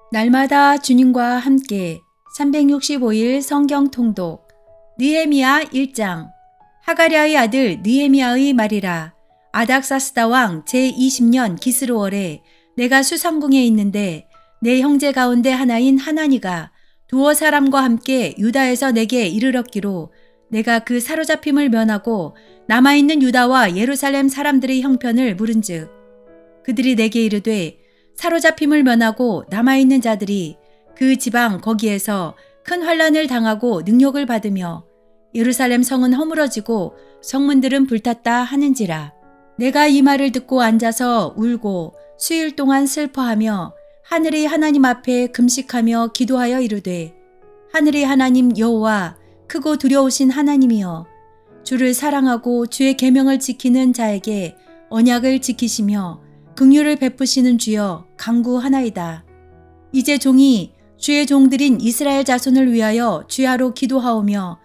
날마다 주님과 함께 365일 성경 통독 느헤미야 1장. 하가랴의 아들 느헤미야의 말이라. 아닥사스다 왕 제20년 기스로월에 내가 수상궁에 있는데 내 형제 가운데 하나인 하나니가 두어 사람과 함께 유다에서 내게 이르렀기로 내가 그 사로잡힘을 면하고 남아있는 유다와 예루살렘 사람들의 형편을 물은즉 그들이 내게 이르되 사로잡힘을 면하고 남아있는 자들이 그 지방 거기에서 큰 환난을 당하고 능욕을 받으며 예루살렘 성은 허물어지고 성문들은 불탔다 하는지라. 내가 이 말을 듣고 앉아서 울고 수일 동안 슬퍼하며 하늘의 하나님 앞에 금식하며 기도하여 이르되 하늘의 하나님 여호와 크고 두려우신 하나님이여 주를 사랑하고 주의 계명을 지키는 자에게 언약을 지키시며 긍휼을 베푸시는 주여 간구하나이다. 이제 종이 주의 종들인 이스라엘 자손을 위하여 주야로 기도하오며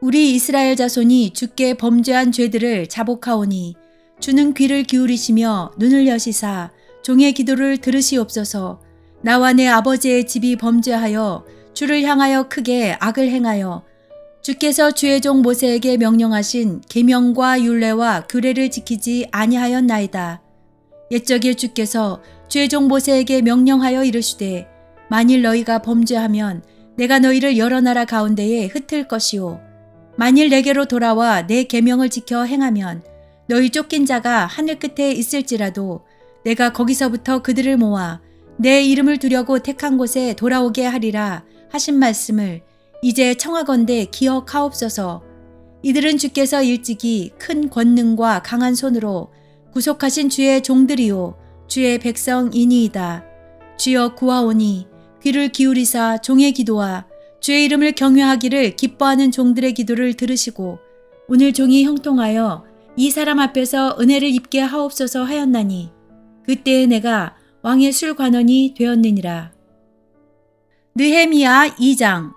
우리 이스라엘 자손이 주께 범죄한 죄들을 자복하오니 주는 귀를 기울이시며 눈을 여시사 종의 기도를 들으시옵소서. 나와 내 아버지의 집이 범죄하여 주를 향하여 크게 악을 행하여 주께서 주의 종 모세에게 명령하신 계명과 율례와 규례를 지키지 아니하였나이다. 옛적에 주께서 주의 종 모세에게 명령하여 이르시되 만일 너희가 범죄하면 내가 너희를 여러 나라 가운데에 흩을 것이요 만일 내게로 돌아와 내 계명을 지켜 행하면 너희 쫓긴 자가 하늘 끝에 있을지라도 내가 거기서부터 그들을 모아 내 이름을 두려고 택한 곳에 돌아오게 하리라 하신 말씀을 이제 청하건대 기억하옵소서. 이들은 주께서 일찍이 큰 권능과 강한 손으로 구속하신 주의 종들이요 주의 백성이니이다. 주여 구하오니 귀를 기울이사 종의 기도와 주의 이름을 경외하기를 기뻐하는 종들의 기도를 들으시고 오늘 종이 형통하여 이 사람 앞에서 은혜를 입게 하옵소서 하였나니 그때에 내가 왕의 술관원이 되었느니라. 느헤미야 2장.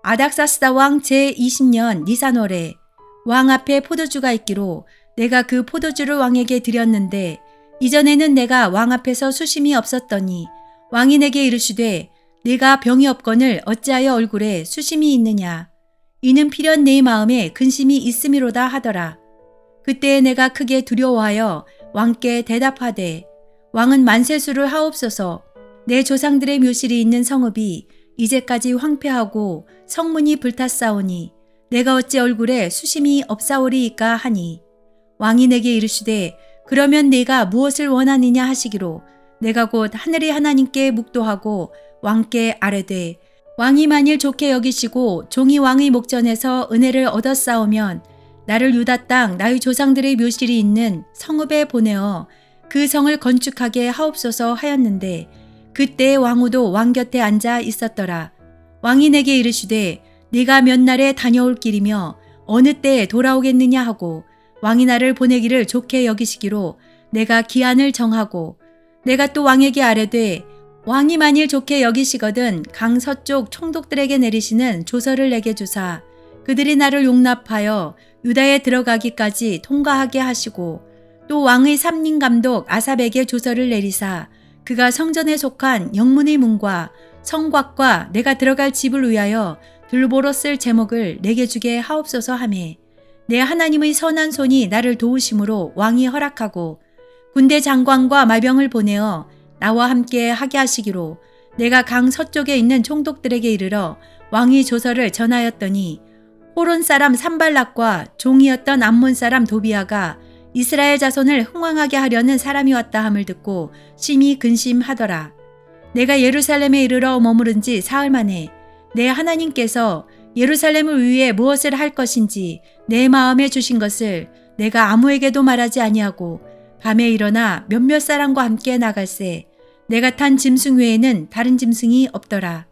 아닥사스다 왕 제20년 니산월에 왕 앞에 포도주가 있기로 내가 그 포도주를 왕에게 드렸는데 이전에는 내가 왕 앞에서 수심이 없었더니 왕이 내게 이르시되 네가 병이 없거늘 어찌하여 얼굴에 수심이 있느냐. 이는 필연 네 마음에 근심이 있음이로다 하더라. 그때에 내가 크게 두려워하여 왕께 대답하되 왕은 만세수를 하옵소서. 내 조상들의 묘실이 있는 성읍이 이제까지 황폐하고 성문이 불탔사오니 내가 어찌 얼굴에 수심이 없사오리이까 하니 왕이 내게 이르시되 그러면 네가 무엇을 원하느냐 하시기로 내가 곧 하늘의 하나님께 묵도하고 왕께 아뢰되 왕이 만일 좋게 여기시고 종이 왕의 목전에서 은혜를 얻었사오면 나를 유다 땅 나의 조상들의 묘실이 있는 성읍에 보내어 그 성을 건축하게 하옵소서 하였는데 그때 왕후도 왕 곁에 앉아 있었더라. 왕이 내게 이르시되 네가 몇 날에 다녀올 길이며 어느 때에 돌아오겠느냐 하고 왕이 나를 보내기를 좋게 여기시기로 내가 기한을 정하고 내가 또 왕에게 아뢰되 왕이 만일 좋게 여기시거든 강 서쪽 총독들에게 내리시는 조서를 내게 주사 그들이 나를 용납하여 유다에 들어가기까지 통과하게 하시고 또 왕의 삼림 감독 아삽에게 조서를 내리사 그가 성전에 속한 영문의 문과 성곽과 내가 들어갈 집을 위하여 들보로 쓸 제목을 내게 주게 하옵소서 하매 내 하나님의 선한 손이 나를 도우심으로 왕이 허락하고 군대 장관과 말병을 보내어 나와 함께 하게 하시기로 내가 강 서쪽에 있는 총독들에게 이르러 왕이 조서를 전하였더니 호론 사람 산발락과 종이었던 암몬 사람 도비아가 이스라엘 자손을 흥왕하게 하려는 사람이 왔다 함을 듣고 심히 근심하더라. 내가 예루살렘에 이르러 머무른 지 사흘 만에 내 하나님께서 예루살렘을 위해 무엇을 할 것인지 내 마음에 주신 것을 내가 아무에게도 말하지 아니하고 밤에 일어나 몇몇 사람과 함께 나갈새 내가 탄 짐승 외에는 다른 짐승이 없더라.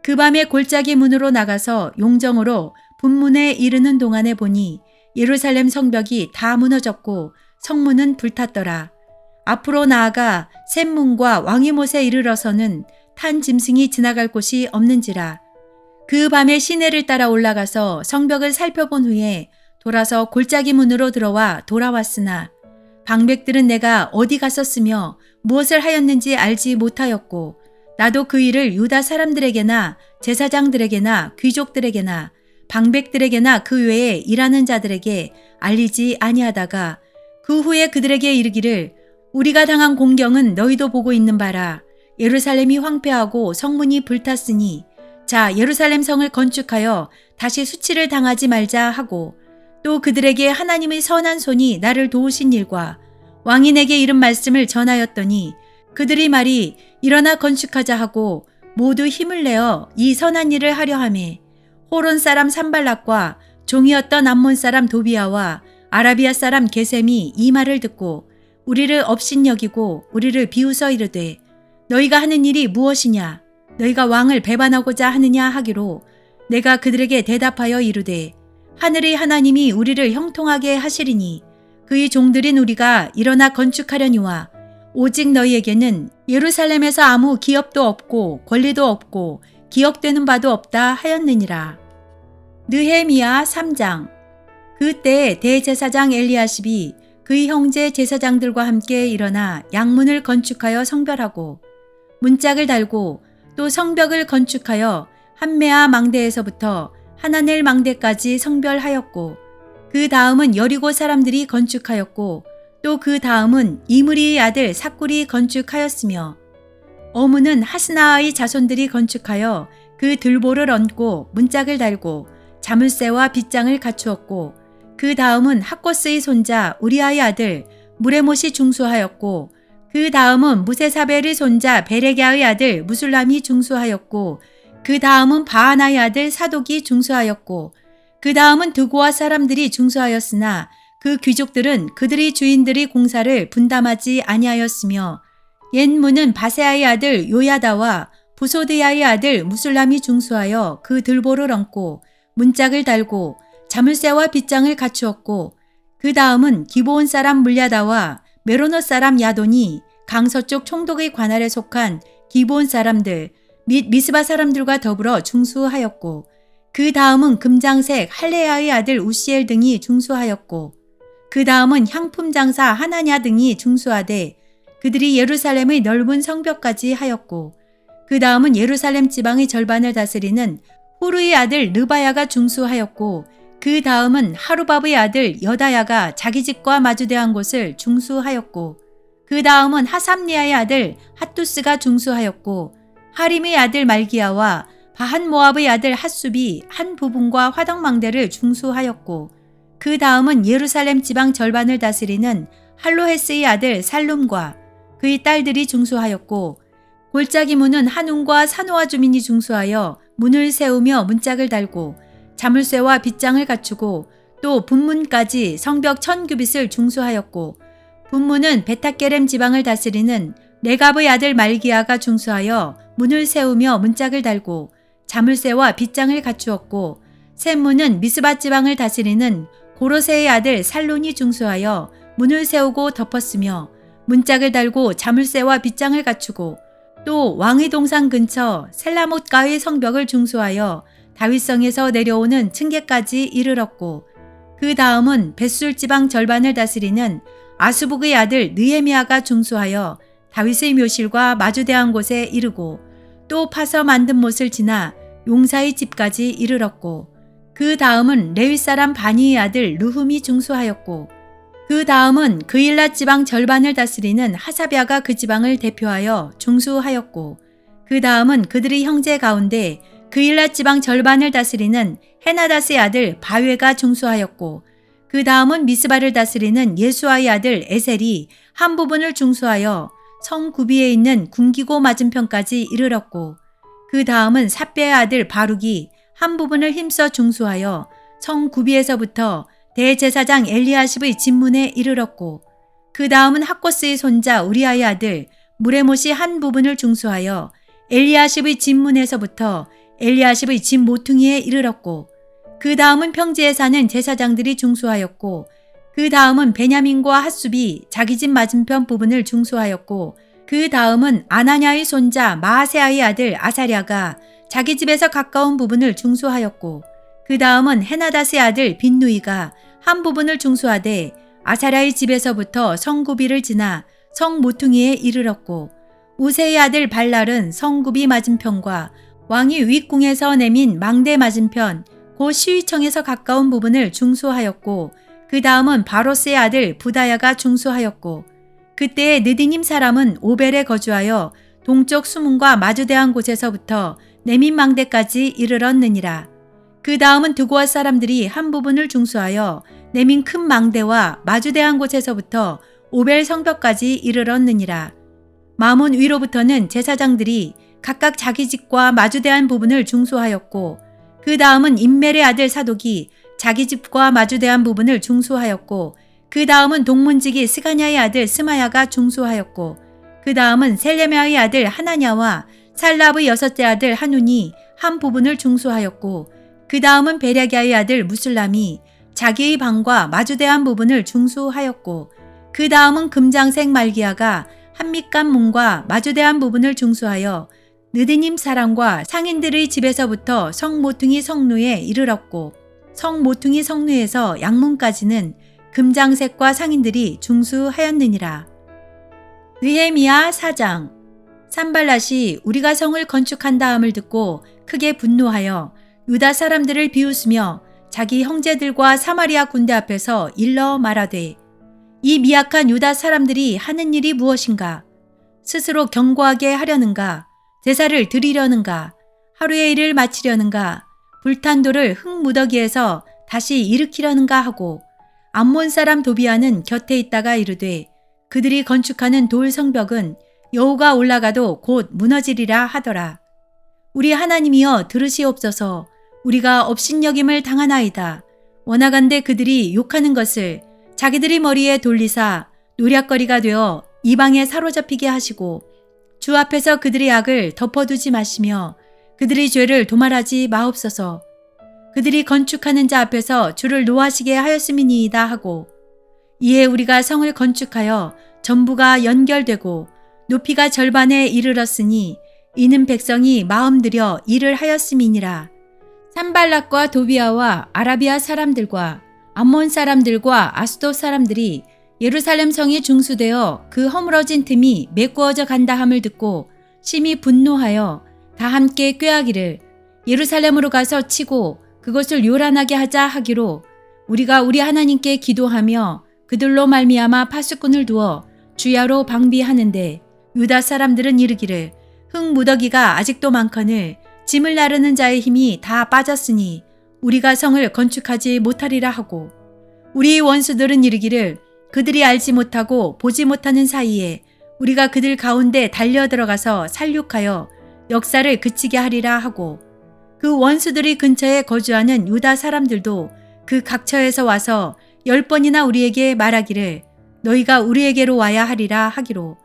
그 밤에 골짜기 문으로 나가서 용정으로 분문에 이르는 동안에 보니 예루살렘 성벽이 다 무너졌고 성문은 불탔더라. 앞으로 나아가 샘문과 왕이못에 이르러서는 탄 짐승이 지나갈 곳이 없는지라. 그 밤에 시내를 따라 올라가서 성벽을 살펴본 후에 돌아서 골짜기 문으로 들어와 돌아왔으나 방백들은 내가 어디 갔었으며 무엇을 하였는지 알지 못하였고 나도 그 일을 유다 사람들에게나 제사장들에게나 귀족들에게나 방백들에게나 그 외에 일하는 자들에게 알리지 아니하다가 그 후에 그들에게 이르기를 우리가 당한 공경은 너희도 보고 있는 바라. 예루살렘이 황폐하고 성문이 불탔으니 자 예루살렘 성을 건축하여 다시 수치를 당하지 말자 하고 또 그들에게 하나님의 선한 손이 나를 도우신 일과 왕이 내게 이른 말씀을 전하였더니 그들이 말이 일어나 건축하자 하고 모두 힘을 내어 이 선한 일을 하려 하매 호론 사람 산발락과 종이었던 암몬 사람 도비아와 아라비아 사람 게셈이 이 말을 듣고 우리를 업신여기고 우리를 비웃어 이르되 너희가 하는 일이 무엇이냐 너희가 왕을 배반하고자 하느냐 하기로 내가 그들에게 대답하여 이르되 하늘의 하나님이 우리를 형통하게 하시리니 그의 종들인 우리가 일어나 건축하려니와 오직 너희에게는 예루살렘에서 아무 기업도 없고 권리도 없고 기억되는 바도 없다 하였느니라. 느헤미야 3장. 그때 대제사장 엘리야십이 그의 형제 제사장들과 함께 일어나 양문을 건축하여 성별하고 문짝을 달고 또 성벽을 건축하여 한메아 망대에서부터 하나넬 망대까지 성별하였고 그 다음은 여리고 사람들이 건축하였고 또 그 다음은 이므리의 아들 삭굴이 건축하였으며 어무는 하스나의 자손들이 건축하여 그 들보를 얹고 문짝을 달고 자물쇠와 빗장을 갖추었고 그 다음은 학고스의 손자 우리아의 아들 무레못이 중수하였고 그 다음은 무세사벨의 손자 베레갸의 아들 무술람이 중수하였고 그 다음은 바하나의 아들 사독이 중수하였고 그 다음은 드고아 사람들이 중수하였으나 그 귀족들은 그들의 주인들의 공사를 분담하지 아니하였으며 옛 문은 바세아의 아들 요야다와 부소드야의 아들 무술람이 중수하여 그 들보를 얹고 문짝을 달고 자물쇠와 빗장을 갖추었고 그 다음은 기브온 사람 물야다와 메로노 사람 야돈이 강서쪽 총독의 관할에 속한 기브온 사람들 및 미스바 사람들과 더불어 중수하였고 그 다음은 금장색 할레야의 아들 우시엘 등이 중수하였고 그 다음은 향품 장사 하나냐 등이 중수하되 그들이 예루살렘의 넓은 성벽까지 하였고 그 다음은 예루살렘 지방의 절반을 다스리는 후르의 아들 르바야가 중수하였고 그 다음은 하루밥의 아들 여다야가 자기 집과 마주대한 곳을 중수하였고 그 다음은 하삼리아의 아들 핫두스가 중수하였고 하림의 아들 말기야와 바한 모압의 아들 핫숲이 한 부분과 화덕망대를 중수하였고 그 다음은 예루살렘 지방 절반을 다스리는 할로헤스의 아들 살룸과 그의 딸들이 중수하였고 골짜기 문은 한움과 사노아 주민이 중수하여 문을 세우며 문짝을 달고 자물쇠와 빗장을 갖추고 또 분문까지 성벽 1000규빗을 중수하였고 분문은 베타게렘 지방을 다스리는 레갑의 아들 말기야가 중수하여 문을 세우며 문짝을 달고 자물쇠와 빗장을 갖추었고 샘문은 미스바 지방을 다스리는 고로세의 아들 살론이 중수하여 문을 세우고 덮었으며 문짝을 달고 자물쇠와 빗장을 갖추고 또 왕의 동산 근처 셀라못가의 성벽을 중수하여 다윗성에서 내려오는 층계까지 이르렀고 그 다음은 벳술 지방 절반을 다스리는 아수북의 아들 느헤미야가 중수하여 다윗의 묘실과 마주대한 곳에 이르고 또 파서 만든 못을 지나 용사의 집까지 이르렀고 그 다음은 레위 사람 바니의 아들 르훔이 중수하였고 그 다음은 그일랏 지방 절반을 다스리는 하사비아가 그 지방을 대표하여 중수하였고 그 다음은 그들의 형제 가운데 그일랏 지방 절반을 다스리는 헤나다스의 아들 바웨가 중수하였고 그 다음은 미스바를 다스리는 예수아의 아들 에셀이 한 부분을 중수하여 성 구비에 있는 군기고 맞은편까지 이르렀고 그 다음은 삽배의 아들 바룩이 한 부분을 힘써 중수하여 성 구비에서부터 대제사장 엘리야십의 집문에 이르렀고 그 다음은 학고스의 손자 우리아의 아들 무레못이 한 부분을 중수하여 엘리야십의 집문에서부터 엘리야십의 집 모퉁이에 이르렀고 그 다음은 평지에 사는 제사장들이 중수하였고 그 다음은 베냐민과 핫숲이 자기 집 맞은편 부분을 중수하였고 그 다음은 아나냐의 손자 마아세아의 아들 아사랴가 자기 집에서 가까운 부분을 중수하였고 그 다음은 헤나다스의 아들 빈누이가 한 부분을 중수하되 아사랴의 집에서부터 성구비를 지나 성 모퉁이에 이르렀고 우세의 아들 발랄은 성굽이 맞은편과 왕이 윗궁에서 내민 망대 맞은편 곧 시위청에서 가까운 부분을 중수하였고 그 다음은 바로스의 아들 부다야가 중수하였고 그때의 느디님 사람은 오벨에 거주하여 동쪽 수문과 마주대한 곳에서부터 내민 망대까지 이르렀느니라. 그 다음은 드고아 사람들이 한 부분을 중수하여 내민 큰 망대와 마주대한 곳에서부터 오벨 성벽까지 이르렀느니라. 마문 위로부터는 제사장들이 각각 자기 집과 마주대한 부분을 중수하였고 그 다음은 임멜의 아들 사독이 자기 집과 마주대한 부분을 중수하였고 그 다음은 동문지기 스가냐의 아들 스마야가 중수하였고 그 다음은 셀레메아의 아들 하나냐와 살랍의 여섯째 아들 하눈이 한 부분을 중수하였고 그 다음은 베랴기야의 아들 무술람이 자기의 방과 마주대한 부분을 중수하였고 그 다음은 금장색 말기야가 한밑간 문과 마주대한 부분을 중수하여 느디님 사람과 상인들의 집에서부터 성모퉁이 성루에 이르렀고 성모퉁이 성루에서 양문까지는 금장색과 상인들이 중수하였느니라. 느헤미야 4장. 산발랏이 우리가 성을 건축한다 함을 듣고 크게 분노하여 유다 사람들을 비웃으며 자기 형제들과 사마리아 군대 앞에서 일러 말하되 이 미약한 유다 사람들이 하는 일이 무엇인가? 스스로 견고하게 하려는가? 제사를 드리려는가? 하루의 일을 마치려는가? 불탄 돌을 흙무더기에서 다시 일으키려는가 하고 암몬 사람 도비아는 곁에 있다가 이르되 그들이 건축하는 돌 성벽은 여호가 올라가도 곧 무너지리라 하더라. 우리 하나님이여 들으시옵소서. 우리가 업신여김을 당하나이다. 원하건대 그들이 욕하는 것을 자기들이 머리에 돌리사 노략거리가 되어 이방에 사로잡히게 하시고 주 앞에서 그들의 악을 덮어두지 마시며 그들의 죄를 도말하지 마옵소서. 그들이 건축하는 자 앞에서 주를 노하시게 하였음이니이다 하고 이에 우리가 성을 건축하여 전부가 연결되고 높이가 절반에 이르렀으니 이는 백성이 마음들여 일을 하였음이니라. 산발락과 도비아와 아라비아 사람들과 암몬 사람들과 아스돗 사람들이 예루살렘 성이 중수되어 그 허물어진 틈이 메꾸어져 간다 함을 듣고 심히 분노하여 다 함께 꾀하기를 예루살렘으로 가서 치고 그것을 요란하게 하자 하기로 우리가 우리 하나님께 기도하며 그들로 말미암아 파수꾼을 두어 주야로 방비하는데 유다 사람들은 이르기를 흙무더기가 아직도 많거늘 짐을 나르는 자의 힘이 다 빠졌으니 우리가 성을 건축하지 못하리라 하고 우리 원수들은 이르기를 그들이 알지 못하고 보지 못하는 사이에 우리가 그들 가운데 달려 들어가서 살육하여 역사를 그치게 하리라 하고 그 원수들이 근처에 거주하는 유다 사람들도 그 각처에서 와서 10번이나 우리에게 말하기를 너희가 우리에게로 와야 하리라 하기로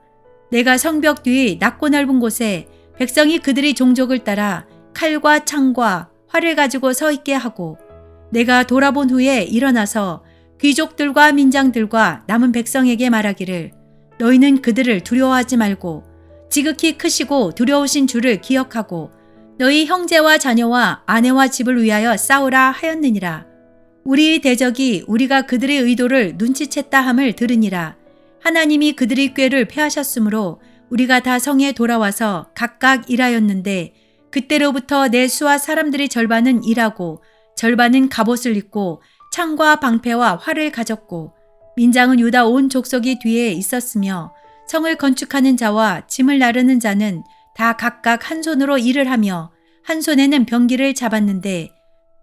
내가 성벽 뒤 낮고 넓은 곳에 백성이 그들의 종족을 따라 칼과 창과 활을 가지고 서 있게 하고 내가 돌아본 후에 일어나서 귀족들과 민장들과 남은 백성에게 말하기를 너희는 그들을 두려워하지 말고 지극히 크시고 두려우신 주를 기억하고 너희 형제와 자녀와 아내와 집을 위하여 싸우라 하였느니라. 우리의 대적이 우리가 그들의 의도를 눈치챘다 함을 들으니라. 하나님이 그들의 꾀를 패하셨으므로 우리가 다 성에 돌아와서 각각 일하였는데 그때로부터 내 수하 사람들의 절반은 일하고 절반은 갑옷을 입고 창과 방패와 활을 가졌고 민장은 유다 온 족속이 뒤에 있었으며 성을 건축하는 자와 짐을 나르는 자는 다 각각 한 손으로 일을 하며 한 손에는 병기를 잡았는데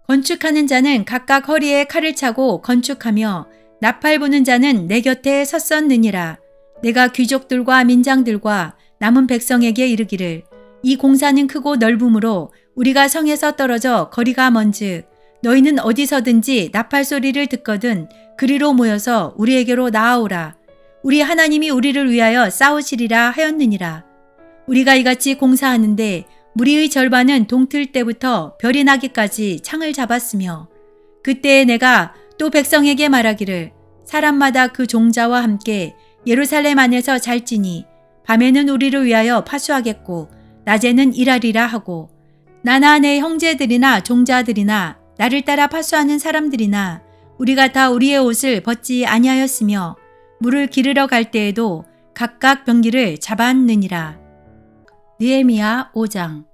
건축하는 자는 각각 허리에 칼을 차고 건축하며 나팔 부는 자는 내 곁에 섰었느니라. 내가 귀족들과 민장들과 남은 백성에게 이르기를 이 공사는 크고 넓음으로 우리가 성에서 떨어져 거리가 먼즉 너희는 어디서든지 나팔 소리를 듣거든 그리로 모여서 우리에게로 나아오라. 우리 하나님이 우리를 위하여 싸우시리라 하였느니라. 우리가 이같이 공사하는데 무리의 절반은 동틀 때부터 별이 나기까지 창을 잡았으며 그때에 내가 또 백성에게 말하기를 사람마다 그 종자와 함께 예루살렘 안에서 잘지니 밤에는 우리를 위하여 파수하겠고 낮에는 일하리라 하고 나나 내 형제들이나 종자들이나 나를 따라 파수하는 사람들이나 우리가 다 우리의 옷을 벗지 아니하였으며 물을 기르러 갈 때에도 각각 병기를 잡았느니라. 느헤미야 5장.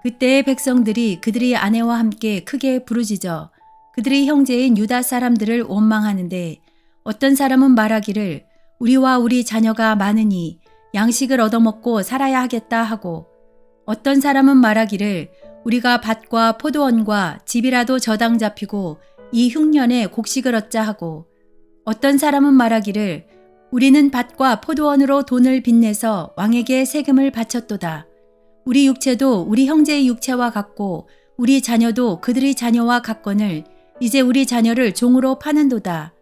그때의 백성들이 그들의 아내와 함께 크게 부르짖어 그들의 형제인 유다 사람들을 원망하는데 어떤 사람은 말하기를 우리와 우리 자녀가 많으니 양식을 얻어먹고 살아야 하겠다 하고, 어떤 사람은 말하기를 우리가 밭과 포도원과 집이라도 저당 잡히고 이 흉년에 곡식을 얻자 하고, 어떤 사람은 말하기를 우리는 밭과 포도원으로 돈을 빚내서 왕에게 세금을 바쳤도다. 우리 육체도 우리 형제의 육체와 같고 우리 자녀도 그들의 자녀와 같거늘 이제 우리 자녀를 종으로 파는도다.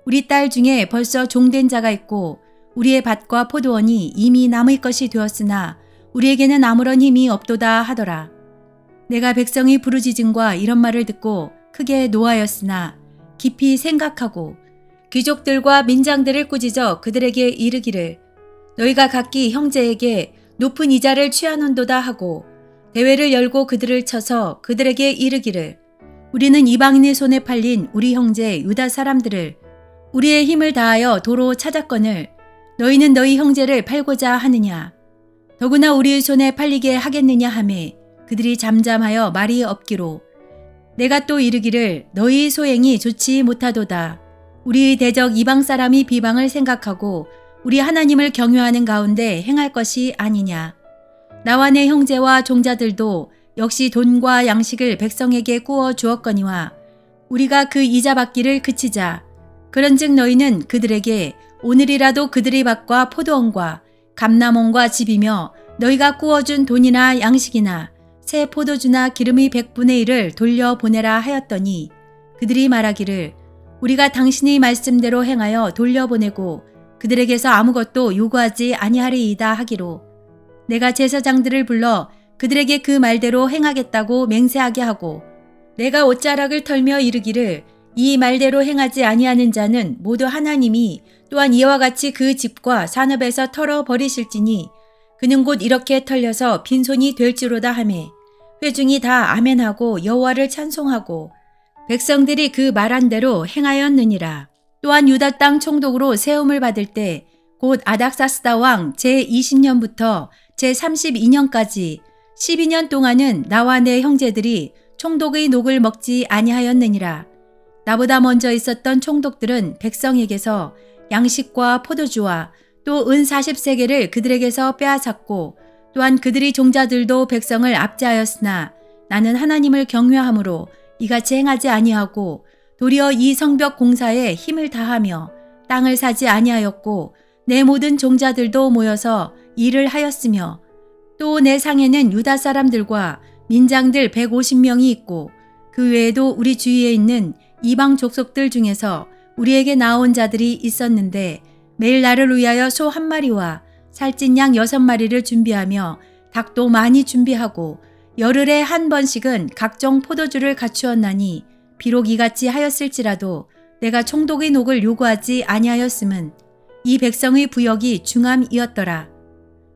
우리 딸 중에 벌써 종된 자가 있고 우리의 밭과 포도원이 이미 남의 것이 되었으나 우리에게는 아무런 힘이 없도다 하더라. 내가 백성의 부르짖음과 이런 말을 듣고 크게 노하였으나 깊이 생각하고 귀족들과 민장들을 꾸짖어 그들에게 이르기를 너희가 각기 형제에게 높은 이자를 취하는도다 하고 대회를 열고 그들을 쳐서 그들에게 이르기를 우리는 이방인의 손에 팔린 우리 형제 유다 사람들을 우리의 힘을 다하여 도로 찾았거늘 너희는 너희 형제를 팔고자 하느냐. 더구나 우리의 손에 팔리게 하겠느냐 하매 그들이 잠잠하여 말이 없기로 내가 또 이르기를 너희 소행이 좋지 못하도다. 우리의 대적 이방 사람이 비방을 생각하고 우리 하나님을 경유하는 가운데 행할 것이 아니냐. 나와 내 형제와 종자들도 역시 돈과 양식을 백성에게 구워 주었거니와 우리가 그 이자 받기를 그치자. 그런즉 너희는 그들에게 오늘이라도 그들의 밭과 포도원과 감람원과 집이며 너희가 구워준 돈이나 양식이나 새 포도주나 기름의 100분의 1을 돌려보내라 하였더니 그들이 말하기를 우리가 당신의 말씀대로 행하여 돌려보내고 그들에게서 아무것도 요구하지 아니하리이다 하기로 내가 제사장들을 불러 그들에게 그 말대로 행하겠다고 맹세하게 하고 내가 옷자락을 털며 이르기를 이 말대로 행하지 아니하는 자는 모두 하나님이 또한 이와 같이 그 집과 산업에서 털어버리실지니 그는 곧 이렇게 털려서 빈손이 될지로다 하매 회중이 다 아멘하고 여호와를 찬송하고 백성들이 그 말한 대로 행하였느니라. 또한 유다 땅 총독으로 세움을 받을 때 곧 아닥사스다 왕 제20년부터 제32년까지 12년 동안은 나와 내 형제들이 총독의 녹을 먹지 아니하였느니라. 나보다 먼저 있었던 총독들은 백성에게서 양식과 포도주와 또 은 40세겔을 그들에게서 빼앗았고 또한 그들이 종자들도 백성을 압제하였으나 나는 하나님을 경외함으로 이같이 행하지 아니하고 도리어 이 성벽 공사에 힘을 다하며 땅을 사지 아니하였고 내 모든 종자들도 모여서 일을 하였으며 또 내 상에는 유다 사람들과 민장들 150명이 있고 그 외에도 우리 주위에 있는 이방 족속들 중에서 우리에게 나온 자들이 있었는데 매일 나를 위하여 소 1마리와 살찐 양 6마리를 준비하며 닭도 많이 준비하고 열흘에 한 번씩은 각종 포도주를 갖추었나니 비록 이같이 하였을지라도 내가 총독의 녹을 요구하지 아니하였음은 이 백성의 부역이 중함이었더라.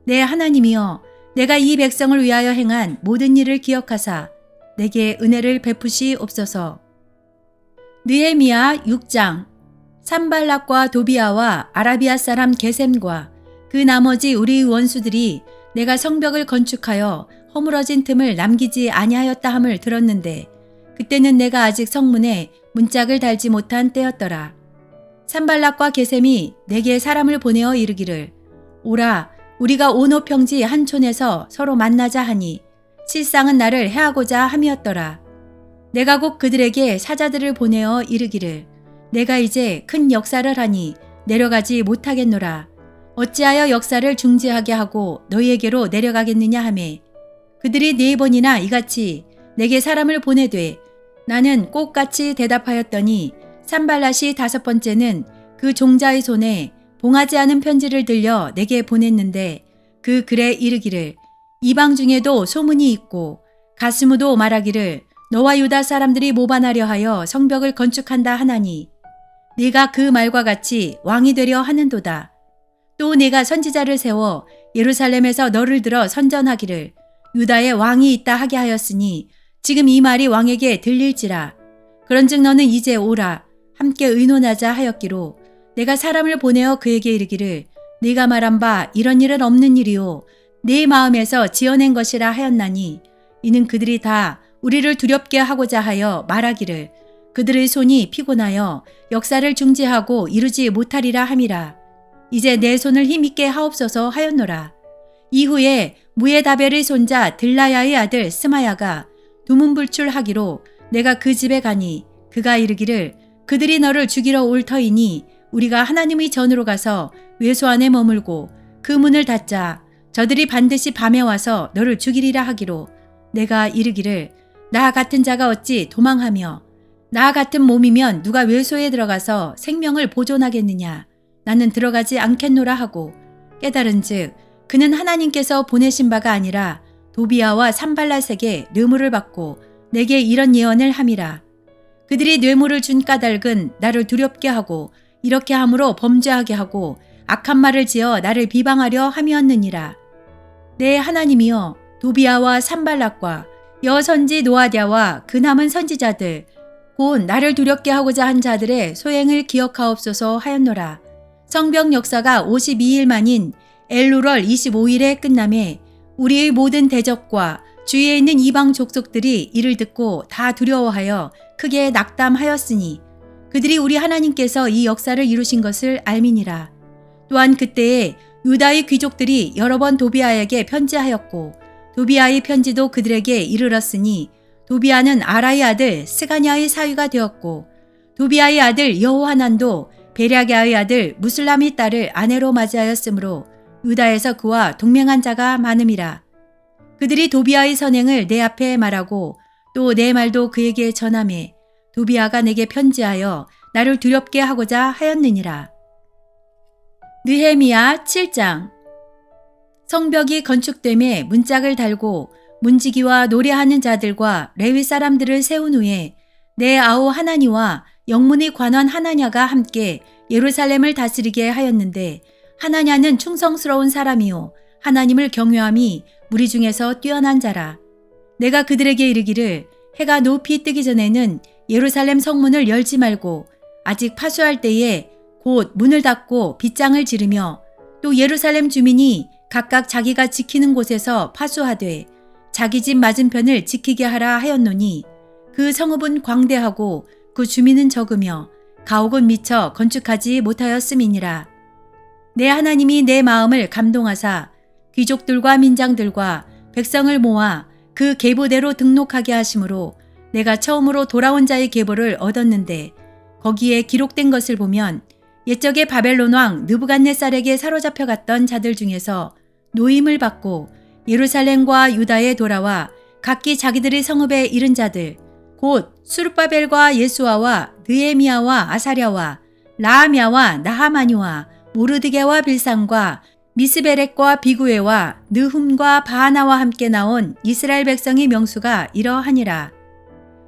내 하나님이여 내가 이 백성을 위하여 행한 모든 일을 기억하사 내게 은혜를 베푸시옵소서. 느헤미야 6장. 산발락과 도비아와 아라비아 사람 게셈과 그 나머지 우리 원수들이 내가 성벽을 건축하여 허물어진 틈을 남기지 아니하였다 함을 들었는데 그때는 내가 아직 성문에 문짝을 달지 못한 때였더라. 산발락과 게셈이 내게 사람을 보내어 이르기를 오라 우리가 오노 평지 한 촌에서 서로 만나자 하니 실상은 나를 해하고자 함이었더라. 내가 곧 그들에게 사자들을 보내어 이르기를 내가 이제 큰 역사를 하니 내려가지 못하겠노라. 어찌하여 역사를 중지하게 하고 너희에게로 내려가겠느냐 하매 그들이 4번이나 이같이 내게 사람을 보내되 나는 꼭같이 대답하였더니 산발랏이 5번째는 그 종자의 손에 봉하지 않은 편지를 들려 내게 보냈는데 그 글에 이르기를 이방 중에도 소문이 있고 가스무도 말하기를 너와 유다 사람들이 모반하려 하여 성벽을 건축한다 하나니 네가 그 말과 같이 왕이 되려 하는도다. 또 네가 선지자를 세워 예루살렘에서 너를 들어 선전하기를 유다에 왕이 있다 하게 하였으니 지금 이 말이 왕에게 들릴지라. 그런즉 너는 이제 오라 함께 의논하자 하였기로 내가 사람을 보내어 그에게 이르기를 네가 말한 바 이런 일은 없는 일이요 네 마음에서 지어낸 것이라 하였나니 이는 그들이 다 우리를 두렵게 하고자 하여 말하기를 그들의 손이 피곤하여 역사를 중지하고 이루지 못하리라 함이라. 이제 내 손을 힘있게 하옵소서 하였노라. 이후에 무에다벨의 손자 들라야의 아들 스마야가 두문불출하기로 내가 그 집에 가니 그가 이르기를 그들이 너를 죽이러 올 터이니 우리가 하나님의 전으로 가서 외소 안에 머물고 그 문을 닫자. 저들이 반드시 밤에 와서 너를 죽이리라 하기로 내가 이르기를 나 같은 자가 어찌 도망하며 나 같은 몸이면 누가 외소에 들어가서 생명을 보존하겠느냐. 나는 들어가지 않겠노라 하고 깨달은즉 그는 하나님께서 보내신 바가 아니라 도비아와 산발랏에게 뇌물을 받고 내게 이런 예언을 함이라. 그들이 뇌물을 준 까닭은 나를 두렵게 하고 이렇게 함으로 범죄하게 하고 악한 말을 지어 나를 비방하려 함이었느니라. 내 하나님이여 도비아와 산발랏과 여선지 노아디아와 그 남은 선지자들 곧 나를 두렵게 하고자 한 자들의 소행을 기억하옵소서 하였노라. 성벽 역사가 52일 만인 엘루럴 25일에 끝남에 우리의 모든 대적과 주위에 있는 이방 족속들이 이를 듣고 다 두려워하여 크게 낙담하였으니 그들이 우리 하나님께서 이 역사를 이루신 것을 알미니라. 또한 그때에 유다의 귀족들이 여러 번 도비아에게 편지하였고 도비아의 편지도 그들에게 이르렀으니 도비아는 아라의 아들 스가냐의 사위가 되었고 도비아의 아들 여호하난도 베랴게아의 아들 무슬람의 딸을 아내로 맞이하였으므로 유다에서 그와 동맹한 자가 많음이라. 그들이 도비아의 선행을 내 앞에 말하고 또 내 말도 그에게 전하매 도비아가 내게 편지하여 나를 두렵게 하고자 하였느니라. 느헤미야 7장. 성벽이 건축됨에 문짝을 달고 문지기와 노래하는 자들과 레위 사람들을 세운 후에 내 아우 하나니와 영문의 관원 하나냐가 함께 예루살렘을 다스리게 하였는데 하나냐는 충성스러운 사람이요 하나님을 경외함이 무리 중에서 뛰어난 자라. 내가 그들에게 이르기를 해가 높이 뜨기 전에는 예루살렘 성문을 열지 말고 아직 파수할 때에 곧 문을 닫고 빗장을 지르며 또 예루살렘 주민이 각각 자기가 지키는 곳에서 파수하되 자기 집 맞은편을 지키게 하라 하였노니 그 성읍은 광대하고 그 주민은 적으며 가옥은 미처 건축하지 못하였음이니라. 내 하나님이 내 마음을 감동하사 귀족들과 민장들과 백성을 모아 그 계보대로 등록하게 하심으로 내가 처음으로 돌아온 자의 계보를 얻었는데 거기에 기록된 것을 보면 옛적에 바벨론 왕 느부갓네살에게 사로잡혀 갔던 자들 중에서 노임을 받고 예루살렘과 유다에 돌아와 각기 자기들의 성읍에 이른 자들 곧 수르바벨과 예수아와 느헤미야와 아사랴와 라하мя와 나하마니와 모르드게와 빌산과 미스베렉과 비구에와 느훔과 바하나와 함께 나온 이스라엘 백성의 명수가 이러하니라.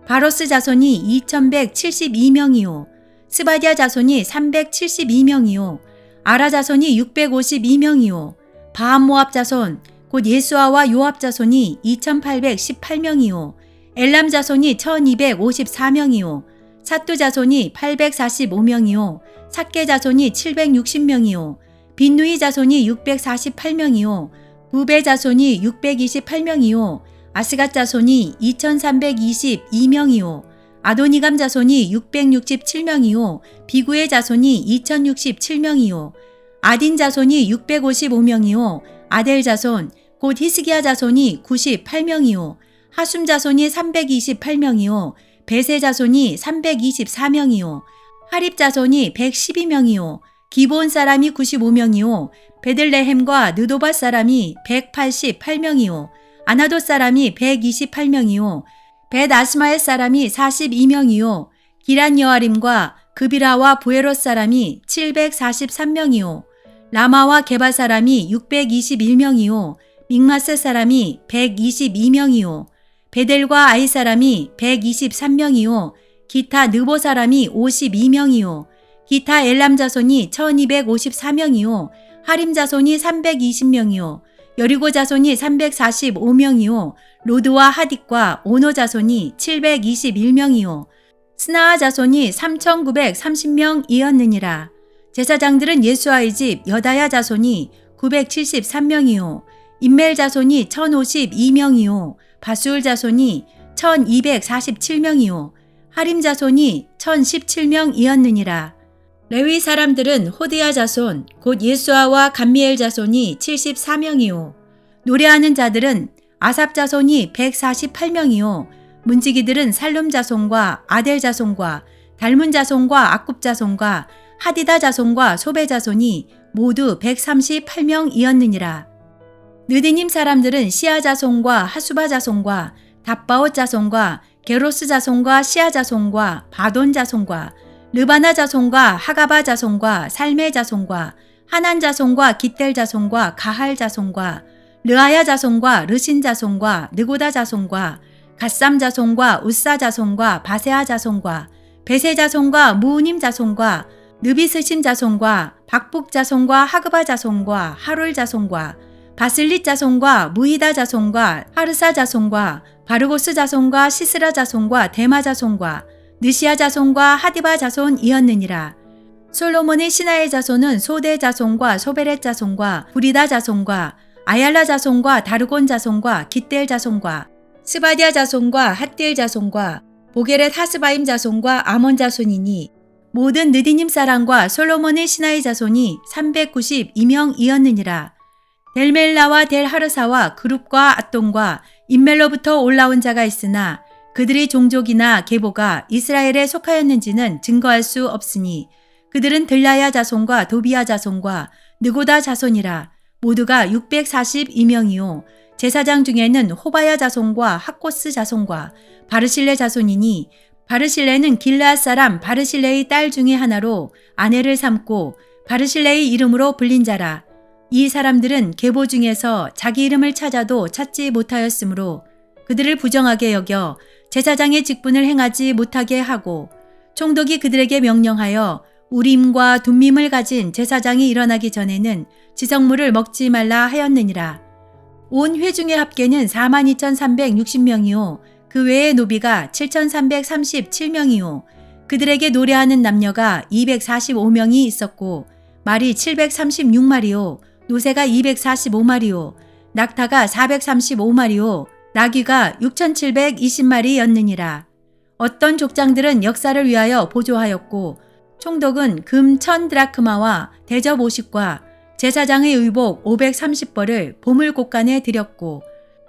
바로스 자손이 2172명이요 스바디아 자손이 372명이요 아라 자손이 652명이요 바한모압 자손 곧 예수아와 요압 자손이 2818명이요 엘람 자손이 1254명이요 삿두 자손이 845명이요 삭게 자손이 760명이요 빈누이 자손이 648명이요 부베 자손이 628명이요 아스갓 자손이 2322명이요 아도니감 자손이 667명이요 비구의 자손이 2067명이요 아딘 자손이 655명이요 아델 자손 곧 히스기야 자손이 98명이요 하숨 자손이 328명이요 베세 자손이 324명이요 하립 자손이 112명이요 기브온 사람이 95명이요 베들레헴과 느도바 사람이 188명이요 아나돗 사람이 128명이요 벳아스마엘 사람이 42명이요 기란 여아림과 그비라와 부에롯 사람이 743명이요 라마와 게바 사람이 621명이요 믹마스 사람이 122명이요 베델과 아이 사람이 123명이요 기타 느보 사람이 52명이요 기타 엘람 자손이 1254명이요 하림 자손이 320명이요 여리고 자손이 345명이요 로드와 하딕과 오노 자손이 721명이요 스나아 자손이 3930명이었느니라. 제사장들은 예수아의 집 여다야 자손이 973명이요 임멜 자손이 1052명이요 바술 자손이 1247명이요 하림 자손이 1017명이었느니라. 레위 사람들은 호디야 자손 곧 예수아와 감미엘 자손이 74명이요 노래하는 자들은 아삽 자손이 148명이요 문지기들은 살룸 자손과 아델 자손과 달문 자손과 악굽 자손과 하디다 자손과 소베 자손이 모두 138명이었느니라. 느디님 사람들은 시아 자손과 하수바 자손과 답바옷 자손과 게로스 자손과 시아 자손과 바돈 자손과 르바나 자손과 하가바 자손과 살메 자손과 하난 자손과 깃델 자손과 가할 자손과 르아야 자손과 르신 자손과 느고다 자손과 갓삼 자손과 우사 자손과 바세아 자손과 베세 자손과 무우님 자손과 느비스심 자손과 박북 자손과 하그바 자손과 하롤 자손과 바슬릿 자손과 무히다 자손과 하르사 자손과 바르고스 자손과 시스라 자손과 데마 자손과 느시아 자손과 하디바 자손이었느니라. 솔로몬의 신하의 자손은 소대 자손과 소베렛 자손과 부리다 자손과 아얄라 자손과 다르곤 자손과 깃델 자손과 스바디아 자손과 핫딜 자손과 보게렛 하스바임 자손과 아몬 자손이니 모든 느디님 사람과 솔로몬의 신하의 자손이 392명이었느니라. 델멜라와 델하르사와 그룹과 앗돈과 임멜로부터 올라온 자가 있으나 그들의 종족이나 계보가 이스라엘에 속하였는지는 증거할 수 없으니 그들은 들라야 자손과 도비야 자손과 느고다 자손이라. 모두가 642명이요 제사장 중에는 호바야 자손과 학고스 자손과 바르실레 자손이니 바르실레는 길르앗 사람 바르실레의 딸 중에 하나로 아내를 삼고 바르실레의 이름으로 불린 자라. 이 사람들은 계보 중에서 자기 이름을 찾아도 찾지 못하였으므로 그들을 부정하게 여겨 제사장의 직분을 행하지 못하게 하고 총독이 그들에게 명령하여 우림과 둠밈을 가진 제사장이 일어나기 전에는 지성물을 먹지 말라 하였느니라. 온 회중의 합계는 42,360명이요 그 외의 노비가 7,337명이요 그들에게 노래하는 남녀가 245명이 있었고 말이 736마리요 노새가 245마리요 낙타가 435마리요 나귀가 6,720마리였느니라. 어떤 족장들은 역사를 위하여 보조하였고 총독은 금 1,000드라크마와 대접 50과 제사장의 의복 530벌을 보물곡간에 드렸고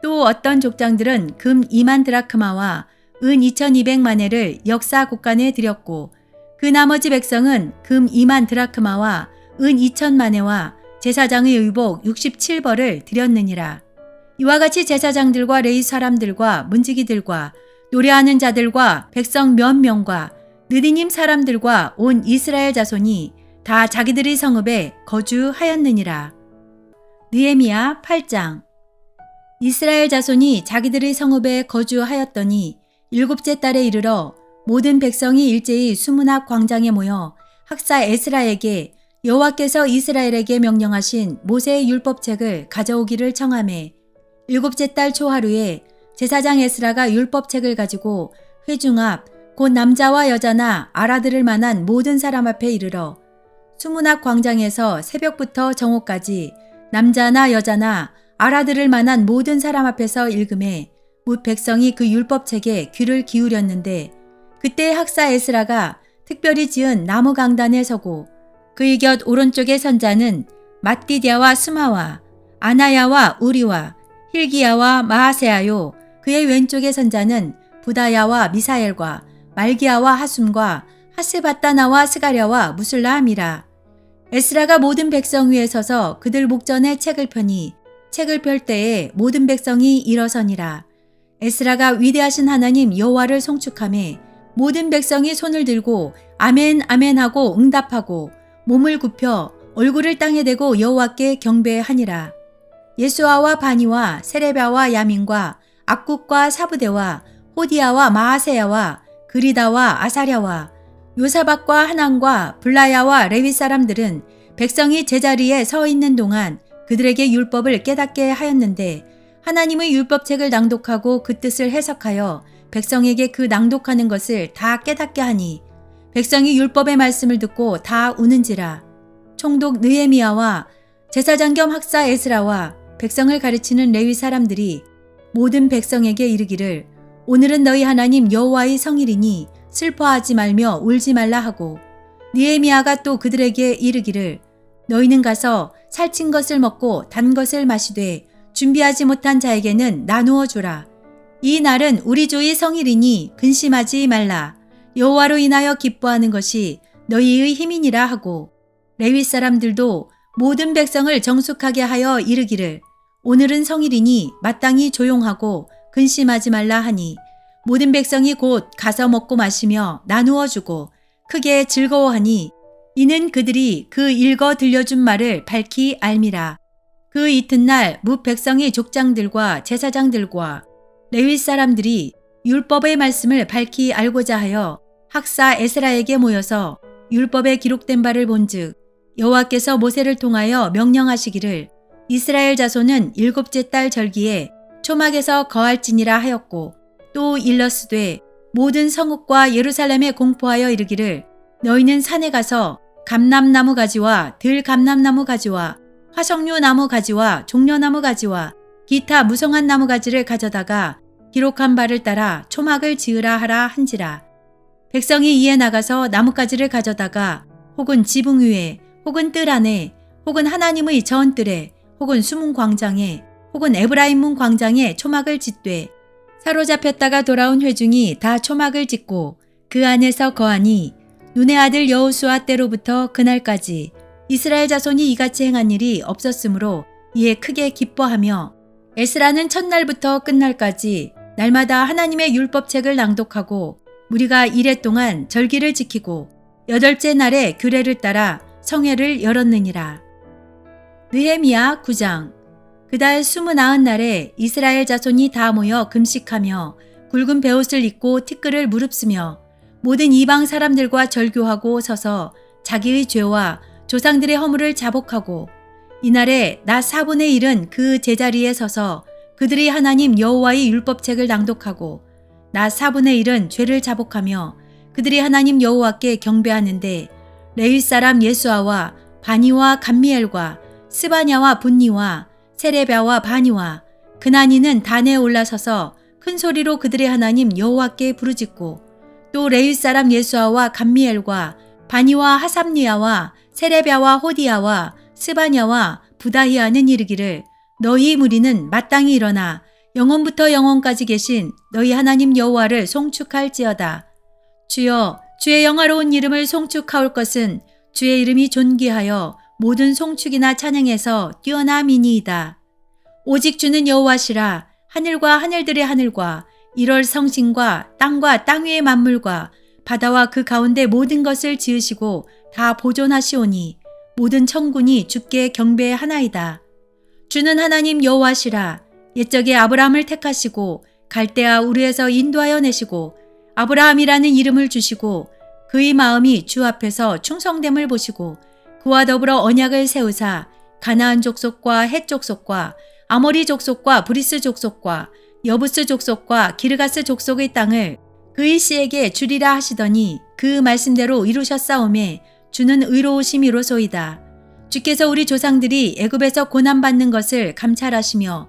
또 어떤 족장들은 금 2만 드라크마와 은 2,200만회를 역사곡간에 드렸고 그 나머지 백성은 금 2만 드라크마와 은 2,000만회와 제사장의 의복 67벌을 드렸느니라. 이와 같이 제사장들과 레위 사람들과 문지기들과 노래하는 자들과 백성 몇 명과 느디님 사람들과 온 이스라엘 자손이 다 자기들의 성읍에 거주하였느니라. 느헤미야 8장. 이스라엘 자손이 자기들의 성읍에 거주하였더니 일곱째 달에 이르러 모든 백성이 일제히 수문학 광장에 모여 학사 에스라에게 여호와께서 이스라엘에게 명령하신 모세의 율법책을 가져오기를 청하매 일곱째 달 초하루에 제사장 에스라가 율법책을 가지고 회중 앞 곧 남자와 여자나 알아들을 만한 모든 사람 앞에 이르러 수문학 광장에서 새벽부터 정오까지 남자나 여자나 알아들을 만한 모든 사람 앞에서 읽음에 뭇 백성이 그 율법책에 귀를 기울였는데 그때 학사 에스라가 특별히 지은 나무 강단에 서고 그의 곁 오른쪽의 선자는 mat디디아와 스마와 아나야와 우리와 힐기야와 마하세아요 그의 왼쪽의 선자는 부다야와 미사엘과 말기야와 하숨과 하스바따나와 스가랴와 무술라함이라. 에스라가 모든 백성 위에 서서 그들 목전에 책을 펴니 책을 펼 때에 모든 백성이 일어서니라. 에스라가 위대하신 하나님 여호와를 송축하매 모든 백성이 손을 들고 아멘 아멘 하고 응답하고 몸을 굽혀 얼굴을 땅에 대고 여호와께 경배하니라. 예수아와 바니와 세레바와 야민과 악국과 사부대와 호디야와 마하세야와 그리다와 아사랴와 요사박과 하난과 블라야와 레위 사람들은 백성이 제자리에 서 있는 동안 그들에게 율법을 깨닫게 하였는데 하나님의 율법책을 낭독하고 그 뜻을 해석하여 백성에게 그 낭독하는 것을 다 깨닫게 하니 백성이 율법의 말씀을 듣고 다 우는지라. 총독 느헤미야와 제사장 겸 학사 에스라와 백성을 가르치는 레위 사람들이 모든 백성에게 이르기를 오늘은 너희 하나님 여호와의 성일이니 슬퍼하지 말며 울지 말라 하고 느헤미야가 또 그들에게 이르기를 너희는 가서 살찐 것을 먹고 단 것을 마시되 준비하지 못한 자에게는 나누어 주라. 이 날은 우리 주의 성일이니 근심하지 말라. 여호와로 인하여 기뻐하는 것이 너희의 힘이니라 하고 레위 사람들도 모든 백성을 정숙하게 하여 이르기를 오늘은 성일이니 마땅히 조용하고 근심하지 말라 하니 모든 백성이 곧 가서 먹고 마시며 나누어 주고 크게 즐거워하니 이는 그들이 그 읽어 들려준 말을 밝히 알미라. 그 이튿날 뭇 백성의 족장들과 제사장들과 레위 사람들이 율법의 말씀을 밝히 알고자 하여 학사 에스라에게 모여서 율법에 기록된 바를 본즉 여호와께서 모세를 통하여 명령하시기를 이스라엘 자손은 일곱째 달 절기에 초막에서 거할지니라 하였고 또 일러스되 모든 성읍과 예루살렘에 공포하여 이르기를 너희는 산에 가서 감람나무 가지와 들감람나무 가지와 화석류 나무 가지와 종려나무 가지와 기타 무성한 나무 가지를 가져다가 기록한 바를 따라 초막을 지으라 하라 한지라. 백성이 이에 나가서 나뭇가지를 가져다가 혹은 지붕 위에 혹은 뜰 안에 혹은 하나님의 전뜰에 혹은 수문 광장에 혹은 에브라임 문 광장에 초막을 짓되 사로잡혔다가 돌아온 회중이 다 초막을 짓고 그 안에서 거하니 눈의 아들 여호수아 때로부터 그날까지 이스라엘 자손이 이같이 행한 일이 없었으므로 이에 크게 기뻐하며 에스라는 첫날부터 끝날까지 날마다 하나님의 율법책을 낭독하고 무리가 이레 동안 절기를 지키고 여덟째 날에 규례를 따라 성회를 열었느니라. 느헤미야 9장. 그달 29날에 이스라엘 자손이 다 모여 금식하며 굵은 베옷을 입고 티끌을 무릅쓰며 모든 이방 사람들과 절교하고 서서 자기의 죄와 조상들의 허물을 자복하고 이날에 나 4분의 1은 그 제자리에 서서 그들이 하나님 여호와의 율법책을 낭독하고 나 4분의 1은 죄를 자복하며 그들이 하나님 여호와께 경배하는데 레위 사람 예수아와 바니와 감미엘과 스바냐와 분니와 세레비아와 바니와 그나니는 단에 올라서서 큰 소리로 그들의 하나님 여호와께 부르짖고 또 레위 사람 예수아와 감미엘과 바니와 하삽니아와 세레비아와 호디아와 스바냐와 부다히아는 이르기를 너희 무리는 마땅히 일어나 영원부터 영원까지 계신 너희 하나님 여호와를 송축할지어다. 주여 주의 영화로운 이름을 송축하올 것은 주의 이름이 존귀하여 모든 송축이나 찬양에서 뛰어남이니이다. 오직 주는 여호와시라. 하늘과 하늘들의 하늘과 1월 성신과 땅과 땅 위의 만물과 바다와 그 가운데 모든 것을 지으시고 다 보존하시오니 모든 천군이 주께 경배하나이다. 주는 하나님 여호와시라. 옛적에 아브라함을 택하시고 갈대아 우르에서 인도하여 내시고 아브라함이라는 이름을 주시고 그의 마음이 주 앞에서 충성됨을 보시고 그와 더불어 언약을 세우사 가나안 족속과 헷 족속과 아모리 족속과 브리스 족속과 여부스 족속과 기르가스 족속의 땅을 그의 씨에게 주리라 하시더니 그 말씀대로 이루셨사오매 주는 의로우심이로소이다. 주께서 우리 조상들이 애굽에서 고난받는 것을 감찰하시며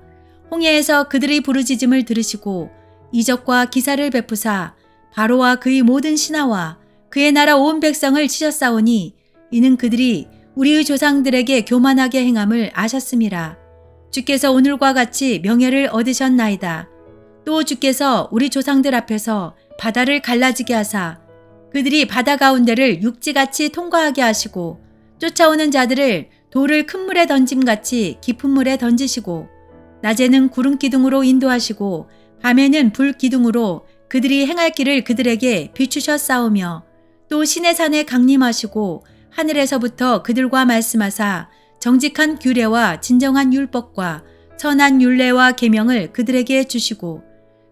홍해에서 그들의 부르짖음을 들으시고 이적과 기사를 베푸사 바로와 그의 모든 신하와 그의 나라 온 백성을 치셨사오니 이는 그들이 우리의 조상들에게 교만하게 행함을 아셨음이라. 주께서 오늘과 같이 명예를 얻으셨나이다. 또 주께서 우리 조상들 앞에서 바다를 갈라지게 하사 그들이 바다 가운데를 육지같이 통과하게 하시고 쫓아오는 자들을 돌을 큰 물에 던짐같이 깊은 물에 던지시고 낮에는 구름 기둥으로 인도하시고 밤에는 불 기둥으로 그들이 행할 길을 그들에게 비추셨사오며 또 시내 산에 강림하시고 하늘에서부터 그들과 말씀하사 정직한 규례와 진정한 율법과 선한 율례와 계명을 그들에게 주시고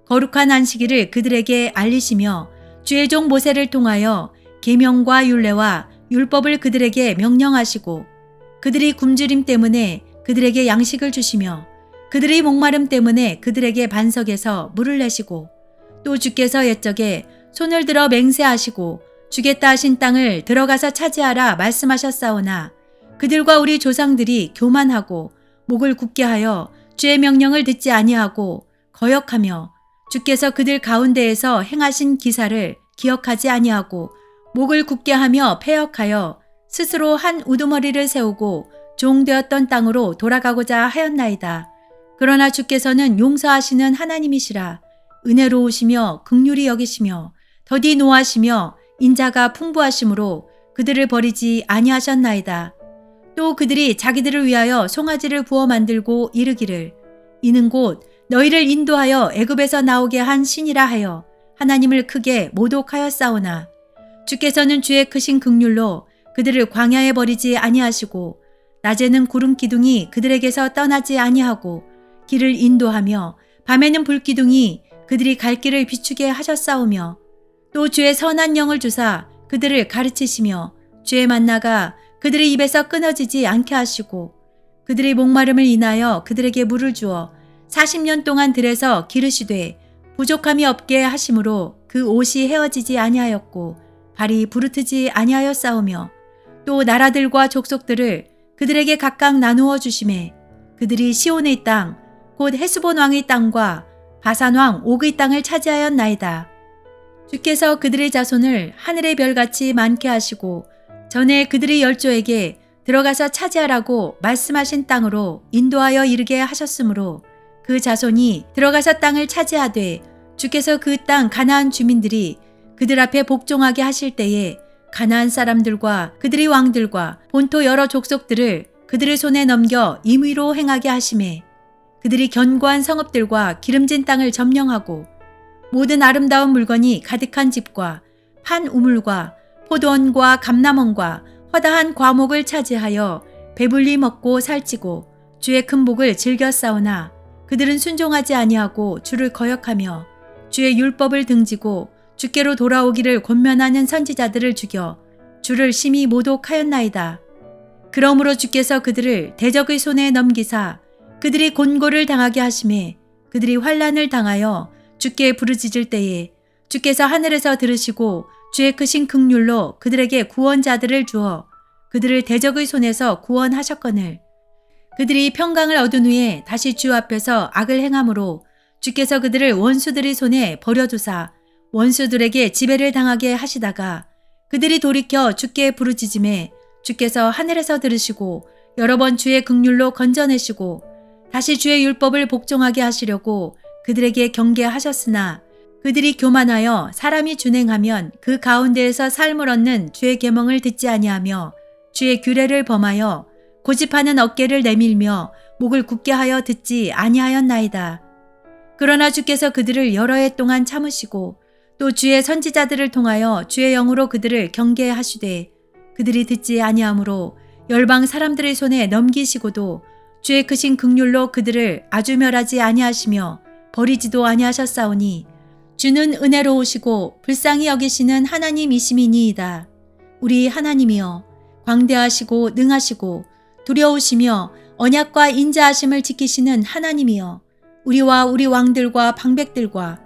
거룩한 안식일을 그들에게 알리시며 주의 종 모세를 통하여 계명과 율례와 율법을 그들에게 명령하시고 그들이 굶주림 때문에 그들에게 양식을 주시며 그들의 목마름 때문에 그들에게 반석에서 물을 내시고 또 주께서 옛적에 손을 들어 맹세하시고 주겠다 하신 땅을 들어가서 차지하라 말씀하셨사오나 그들과 우리 조상들이 교만하고 목을 굳게 하여 주의 명령을 듣지 아니하고 거역하며 주께서 그들 가운데에서 행하신 기사를 기억하지 아니하고 목을 굳게 하며 패역하여 스스로 한 우두머리를 세우고 종되었던 땅으로 돌아가고자 하였나이다. 그러나 주께서는 용서하시는 하나님이시라. 은혜로우시며 긍휼히 여기시며 더디 노하시며 인자가 풍부하심으로 그들을 버리지 아니하셨나이다. 또 그들이 자기들을 위하여 송아지를 부어 만들고 이르기를 이는 곧 너희를 인도하여 애굽에서 나오게 한 신이라 하여 하나님을 크게 모독하였사오나 주께서는 주의 크신 긍휼로 그들을 광야에 버리지 아니하시고 낮에는 구름 기둥이 그들에게서 떠나지 아니하고 길을 인도하며 밤에는 불 기둥이 그들이 갈 길을 비추게 하셨사오며 또 주의 선한 영을 주사 그들을 가르치시며 주의 만나가 그들의 입에서 끊어지지 않게 하시고 그들의 목마름을 인하여 그들에게 물을 주어 40년 동안 들에서 기르시되 부족함이 없게 하심으로 그 옷이 헤어지지 아니하였고 발이 부르트지 아니하였사오며 또 나라들과 족속들을 그들에게 각각 나누어 주심에 그들이 시온의 땅 곧 헤스본 왕의 땅과 바산 왕 옥의 땅을 차지하였나이다. 주께서 그들의 자손을 하늘의 별같이 많게 하시고 전에 그들의 열조에게 들어가서 차지하라고 말씀하신 땅으로 인도하여 이르게 하셨으므로 그 자손이 들어가서 땅을 차지하되 주께서 그 땅 가나안 주민들이 그들 앞에 복종하게 하실 때에 가나안 사람들과 그들의 왕들과 본토 여러 족속들을 그들의 손에 넘겨 임의로 행하게 하심에 그들이 견고한 성읍들과 기름진 땅을 점령하고 모든 아름다운 물건이 가득한 집과 판 우물과 포도원과 감람원과 허다한 과목을 차지하여 배불리 먹고 살찌고 주의 큰 복을 즐겨 싸우나 그들은 순종하지 아니하고 주를 거역하며 주의 율법을 등지고 주께로 돌아오기를 권면하는 선지자들을 죽여 주를 심히 모독하였나이다. 그러므로 주께서 그들을 대적의 손에 넘기사 그들이 곤고를 당하게 하심에 그들이 환난을 당하여 주께 부르짖을 때에 주께서 하늘에서 들으시고 주의 크신 긍휼로 그들에게 구원자들을 주어 그들을 대적의 손에서 구원하셨거늘 그들이 평강을 얻은 후에 다시 주 앞에서 악을 행함으로 주께서 그들을 원수들의 손에 버려두사 원수들에게 지배를 당하게 하시다가 그들이 돌이켜 주께 부르짖음에 주께서 하늘에서 들으시고 여러 번 주의 긍휼로 건져내시고 다시 주의 율법을 복종하게 하시려고 그들에게 경계하셨으나 그들이 교만하여 사람이 준행하면 그 가운데에서 삶을 얻는 주의 계명을 듣지 아니하며 주의 규례를 범하여 고집하는 어깨를 내밀며 목을 굳게 하여 듣지 아니하였나이다. 그러나 주께서 그들을 여러 해 동안 참으시고 또 주의 선지자들을 통하여 주의 영으로 그들을 경계하시되 그들이 듣지 아니하므로 열방 사람들의 손에 넘기시고도 주의 크신 긍휼로 그들을 아주 멸하지 아니하시며 버리지도 아니하셨사오니 주는 은혜로우시고 불쌍히 여기시는 하나님이심이니이다. 우리 하나님이여 광대하시고 능하시고 두려우시며 언약과 인자하심을 지키시는 하나님이여 우리와 우리 왕들과 방백들과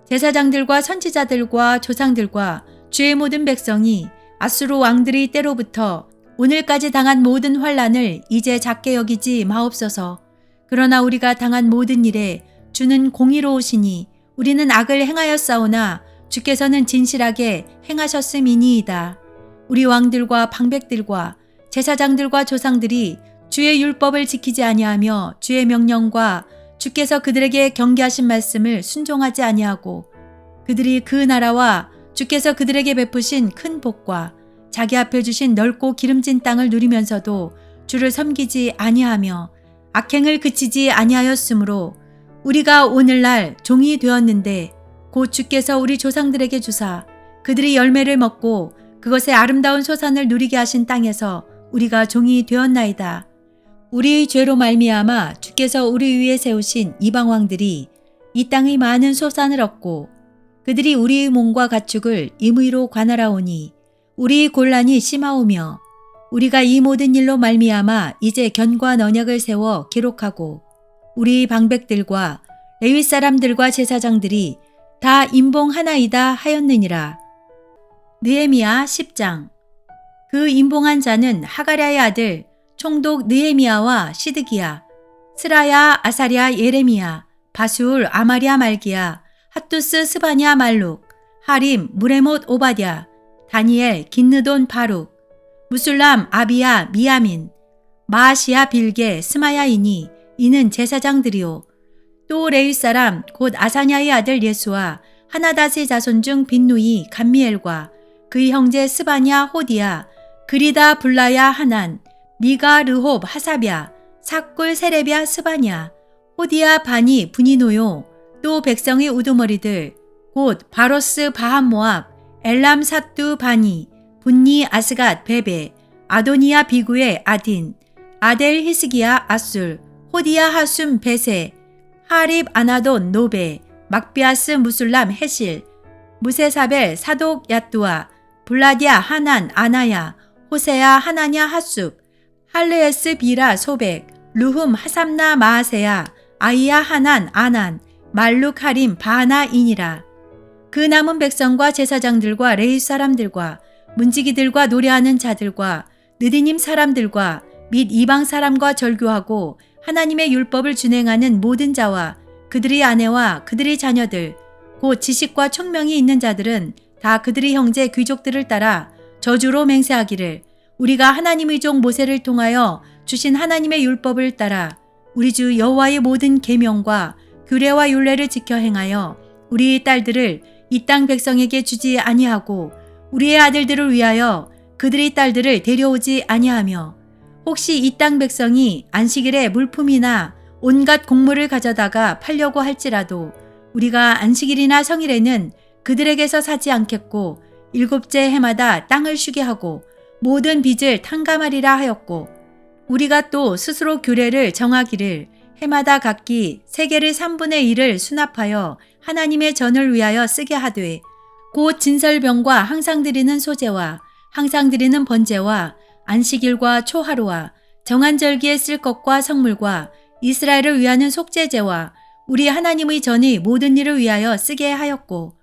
제사장들과 선지자들과 조상들과 주의 모든 백성이 아수르 왕들의 때로부터 오늘까지 당한 모든 환난을 이제 작게 여기지 마옵소서. 그러나 우리가 당한 모든 일에 주는 공의로우시니 우리는 악을 행하였사오나 주께서는 진실하게 행하셨음이니이다. 우리 왕들과 방백들과 제사장들과 조상들이 주의 율법을 지키지 아니하며 주의 명령과 주께서 그들에게 경계하신 말씀을 순종하지 아니하고 그들이 그 나라와 주께서 그들에게 베푸신 큰 복과 자기 앞에 주신 넓고 기름진 땅을 누리면서도 주를 섬기지 아니하며 악행을 그치지 아니하였으므로 우리가 오늘날 종이 되었는데 곧 주께서 우리 조상들에게 주사 그들이 열매를 먹고 그것의 아름다운 소산을 누리게 하신 땅에서 우리가 종이 되었나이다. 우리의 죄로 말미암아 주께서 우리 위에 세우신 이방 왕들이 이 땅의 많은 소산을 얻고 그들이 우리의 몸과 가축을 임의로 관할하오니 우리의 곤란이 심하오며 우리가 이 모든 일로 말미암아 이제 견고한 언약을 세워 기록하고 우리 방백들과 레위 사람들과 제사장들이 다 임봉하나이다 하였느니라. 느헤미야 10장. 그 임봉한 자는 하가랴의 아들 총독 느헤미야와 시드기야 스라야, 아사랴, 예레미야, 바술, 아마리아, 말기야, 핫두스, 스바냐, 말룩, 하림, 무레못, 오바댜, 다니엘, 긴느돈, 바룩, 무술람, 아비야, 미야민, 마아시야, 빌게, 스마야이니, 이는 제사장들이요. 또 레위 사람 곧 아사냐의 아들 예수와 하나닷의 자손 중 빈누이, 감미엘과 그의 형제 스바냐, 호디야, 그리다, 불라야, 하난, 미가, 르홉, 하사랴, 삭굴, 세레비야, 스바냐, 호디야, 바니, 분이노요. 또 백성의 우두머리들 곧 바로스, 바한모압, 엘람, 삿두, 바니, 분니, 아스갓, 베베, 아도니아, 비구의 아딘, 아델, 히스기야, 아술, 호디야, 하숨, 베세, 하립, 아나돈, 노베, 막비아스, 무술람, 헤실, 무세사벨, 사독, 야뚜아, 블라디아, 하난, 아나야, 호세야, 하나냐, 하숲, 할르에스, 비라, 소백, 루흠, 하삼나, 마아세야, 아이야, 하난, 아난, 말룩, 하림, 바하나이니라. 그 남은 백성과 제사장들과 레위 사람들과 문지기들과 노래하는 자들과 느디님 사람들과 및 이방 사람과 절교하고 하나님의 율법을 준행하는 모든 자와 그들의 아내와 그들의 자녀들 곧 지식과 총명이 있는 자들은 다 그들의 형제 귀족들을 따라 저주로 맹세하기를 우리가 하나님의 종 모세를 통하여 주신 하나님의 율법을 따라 우리 주 여호와의 모든 계명과 규례와 율례를 지켜 행하여 우리의 딸들을 이 땅 백성에게 주지 아니하고 우리의 아들들을 위하여 그들의 딸들을 데려오지 아니하며 혹시 이 땅 백성이 안식일에 물품이나 온갖 곡물을 가져다가 팔려고 할지라도 우리가 안식일이나 성일에는 그들에게서 사지 않겠고 일곱째 해마다 땅을 쉬게 하고 모든 빚을 탕감하리라 하였고 우리가 또 스스로 규례를 정하기를 해마다 각기 세겔의 3분의 1을 수납하여 하나님의 전을 위하여 쓰게 하되 곧 진설병과 항상 드리는 소제와 항상 드리는 번제와 안식일과 초하루와 정한 절기에 쓸 것과 성물과 이스라엘을 위하는 속죄제와 우리 하나님의 전의 모든 일을 위하여 쓰게 하였고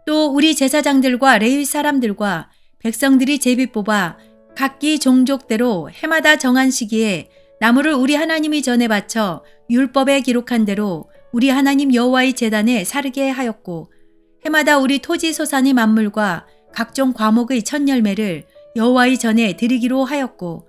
또 우리 제사장들과 레위 사람들과 백성들이 제비 뽑아 각기 종족대로 해마다 정한 시기에 나무를 우리 하나님의 전에 바쳐 율법에 기록한 대로 우리 하나님 여호와의 제단에 사르게 하였고 해마다 우리 토지 소산의 만물과 각종 과목의 첫 열매를 여호와의 전에 드리기로 하였고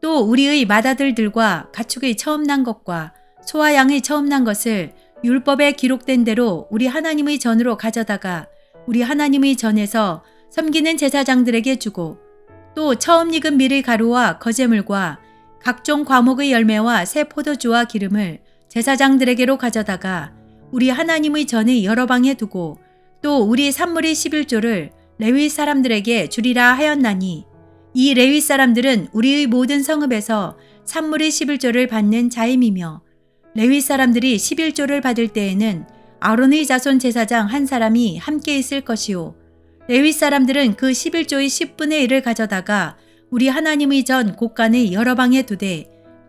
또 우리의 맏아들들과 가축의 처음 난 것과 소와 양의 처음 난 것을 율법에 기록된 대로 우리 하나님의 전으로 가져다가 우리 하나님의 전에서 섬기는 제사장들에게 주고 또 처음 익은 밀의 가루와 거제물과 각종 과목의 열매와 새 포도주와 기름을 제사장들에게로 가져다가 우리 하나님의 전의 여러 방에 두고 또 우리 산물의 11조를 레위 사람들에게 주리라 하였나니 이 레위 사람들은 우리의 모든 성읍에서 산물의 11조를 받는 자임이며 레위 사람들이 11조를 받을 때에는 아론의 자손 제사장 한 사람이 함께 있을 것이요 레위 사람들은 그 11조의 10분의 1을 가져다가 우리 하나님의 전 곳간의 여러 방에 두되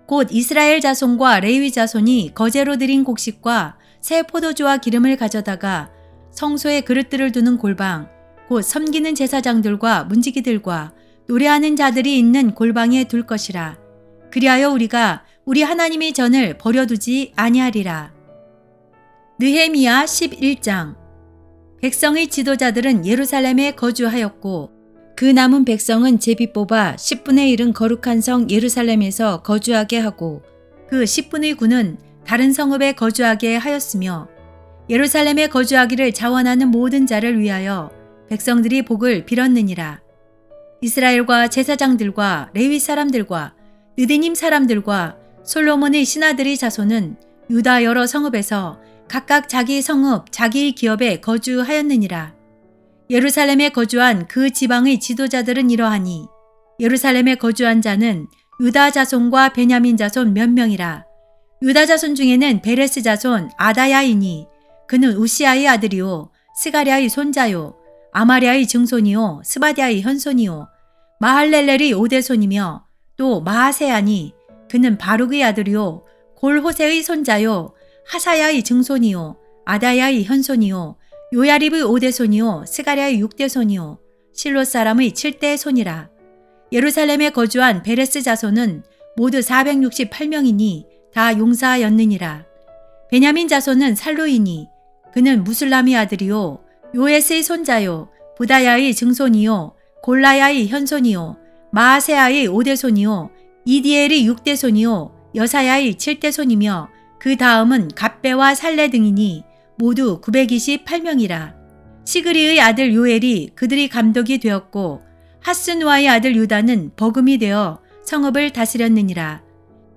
곧 이스라엘 자손과 레위 자손이 거제로 드린 곡식과 새 포도주와 기름을 가져다가 성소에 그릇들을 두는 골방 곧 섬기는 제사장들과 문지기들과 노래하는 자들이 있는 골방에 둘 것이라. 그리하여 우리가 우리 하나님의 전을 버려두지 아니하리라. 느헤미야 11장. 백성의 지도자들은 예루살렘에 거주하였고 그 남은 백성은 제비 뽑아 10분의 1은 거룩한 성 예루살렘에서 거주하게 하고 그 10분의 9는 다른 성읍에 거주하게 하였으며 예루살렘에 거주하기를 자원하는 모든 자를 위하여 백성들이 복을 빌었느니라. 이스라엘과 제사장들과 레위 사람들과 느디님 사람들과 솔로몬의 신하들의 자손은 유다 여러 성읍에서 각각 자기 성읍 자기의 기업에 거주하였느니라. 예루살렘에 거주한 그 지방의 지도자들은 이러하니 예루살렘에 거주한 자는 유다 자손과 베냐민 자손 몇 명이라. 유다 자손 중에는 베레스 자손 아다야이니 그는 우시아의 아들이요 스가랴의 손자요 아마랴의 증손이요 스바디아의 현손이요 마할렐렐의 오대손이며 또 마하세야니 그는 바룩의 아들이요 골호세의 손자요 하사야의 증손이요 아다야의 현손이요 요야립의 오대손이요 스가랴의 육대손이요 실로 사람의 7대 손이라. 예루살렘에 거주한 베레스 자손은 모두 468명이니 다 용사였느니라. 베냐민 자손은 살루이니 그는 무술람의 아들이요 요엣의 손자요 부다야의 증손이요 골라야의 현손이요 마아세아의 5대손이요 이디엘의 6대손이요 여사야의 7대손이며 그 다음은 갑배와 살레 등이니 모두 928명이라. 시그리의 아들 요엘이 그들이 감독이 되었고 하스누아의 아들 유다는 버금이 되어 성읍을 다스렸느니라.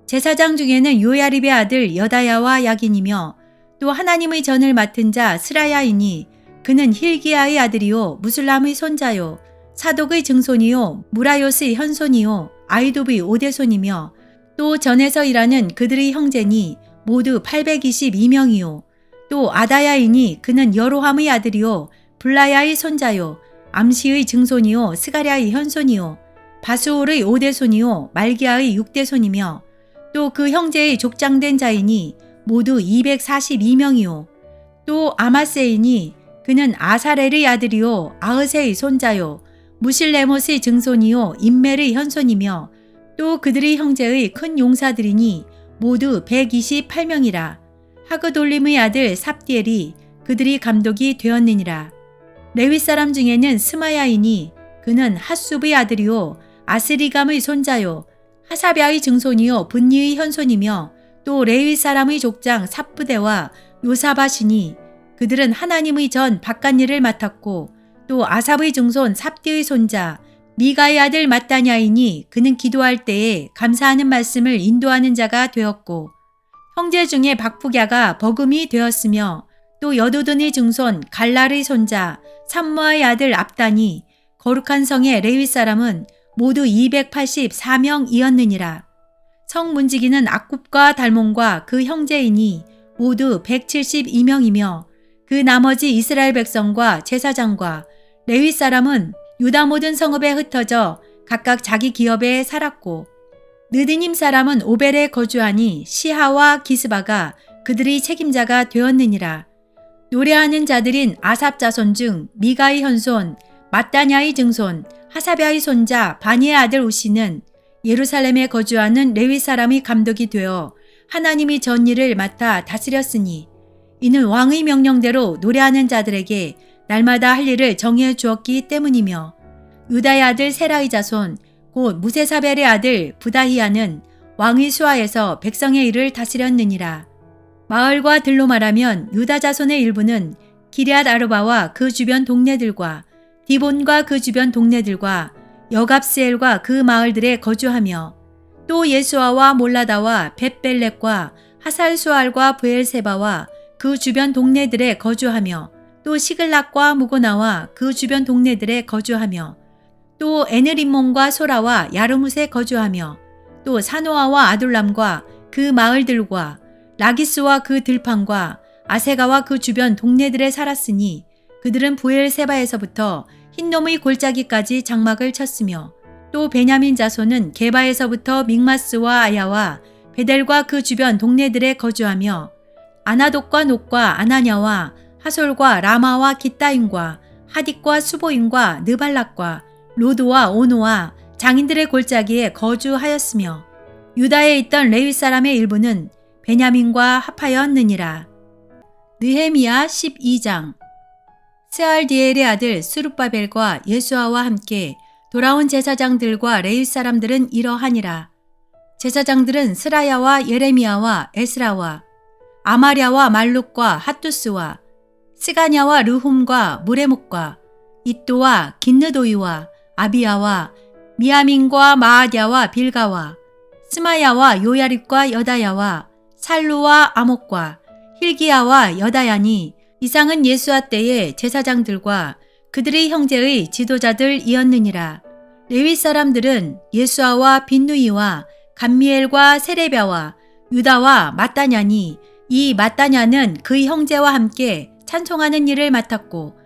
제사장 중에는 요야립의 아들 여다야와 야긴이며 또 하나님의 전을 맡은 자 스라야이니 그는 힐기야의 아들이요 무술람의 손자요 사독의 증손이요 무라요스의 현손이요 아이돔의 5대손이며 또 전에서 일하는 그들의 형제니 모두 822명이요 또 아다야이니 그는 여로함의 아들이요 블라야의 손자요 암시의 증손이요 스가랴의 현손이요 바수올의 5대손이요 말기야의 6대손이며 또 그 형제의 족장된 자이니 모두 242명이요 또 아마세이니 그는 아사렐의 아들이요 아흐세의 손자요 무실레못의 증손이요 임멜의 현손이며 또 그들의 형제의 큰 용사들이니 모두 128명이라. 하그돌림의 아들 삽디엘이 그들이 감독이 되었느니라. 레위 사람 중에는 스마야이니 그는 핫숲의 아들이요 아스리감의 손자요 하사랴의 증손이요 분니의 현손이며 또 레위 사람의 족장 삽부대와 요사바시니 그들은 하나님의 전 바깥일을 맡았고 또 아삽의 증손 삽디의 손자 미가의 아들 마따냐이니 그는 기도할 때에 감사하는 말씀을 인도하는 자가 되었고 형제 중에 박부갸가 버금이 되었으며 또 여도든의 증손 갈랄의 손자 삼무아의 아들 압단이 거룩한 성의 레위 사람은 모두 284명이었느니라. 성 문지기는 악굽과 달몬과 그 형제이니 모두 172명이며 그 나머지 이스라엘 백성과 제사장과 레위 사람은 유다 모든 성읍에 흩어져 각각 자기 기업에 살았고 느드님 사람은 오벨에 거주하니 시하와 기스바가 그들의 책임자가 되었느니라. 노래하는 자들인 아삽 자손 중 미가의 현손 마따냐의 증손 하사랴의 손자 바니의 아들 우시는 예루살렘에 거주하는 레위 사람의 감독이 되어 하나님의 전일을 맡아 다스렸으니 이는 왕의 명령대로 노래하는 자들에게 날마다 할 일을 정해 주었기 때문이며 유다의 아들 세라의 자손 곧 무세사벨의 아들 부다히야는 왕의 수하에서 백성의 일을 다스렸느니라. 마을과 들로 말하면 유다 자손의 일부는 기럇 아르바와 그 주변 동네들과 디본과 그 주변 동네들과 여갑스엘과 그 마을들에 거주하며 또 예수아와 몰라다와 벳벨렉과 하살수알과 브엘세바와 그 주변 동네들에 거주하며 또 시글락과 무고나와 그 주변 동네들에 거주하며 또 에느림몬과 소라와 야르뭇에 거주하며 또 사노아와 아둘람과 그 마을들과 라기스와 그 들판과 아세가와 그 주변 동네들에 살았으니 그들은 부엘세바에서부터 흰놈의 골짜기까지 장막을 쳤으며 또 베냐민 자손은 게바에서부터 믹마스와 아야와 베델과 그 주변 동네들에 거주하며 아나독과 녹과 아나냐와 하솔과 라마와 기따임과 하딕과 수보임과 느발락과 로드와 오노와 장인들의 골짜기에 거주하였으며 유다에 있던 레위 사람의 일부는 베냐민과 합하였느니라. 느헤미야 12장. 스알디엘의 아들 스룹바벨과 예수아와 함께 돌아온 제사장들과 레위 사람들은 이러하니라. 제사장들은 스라야와 예레미야와 에스라와 아마랴와 말룩과 핫두스와 스가냐와 르훔과 무레목과 이또와 긴느도이와 아비야와 미야민과 마아랴와 빌가와 스마야와 요야립과 여다야와 살루와 아목과 힐기야와 여다야니 이상은 예수아 때의 제사장들과 그들의 형제의 지도자들이었느니라. 레위 사람들은 예수아와 빈누이와 감미엘과 세레랴와 유다와 마따냐니 이 마따냐는 그의 형제와 함께 찬송하는 일을 맡았고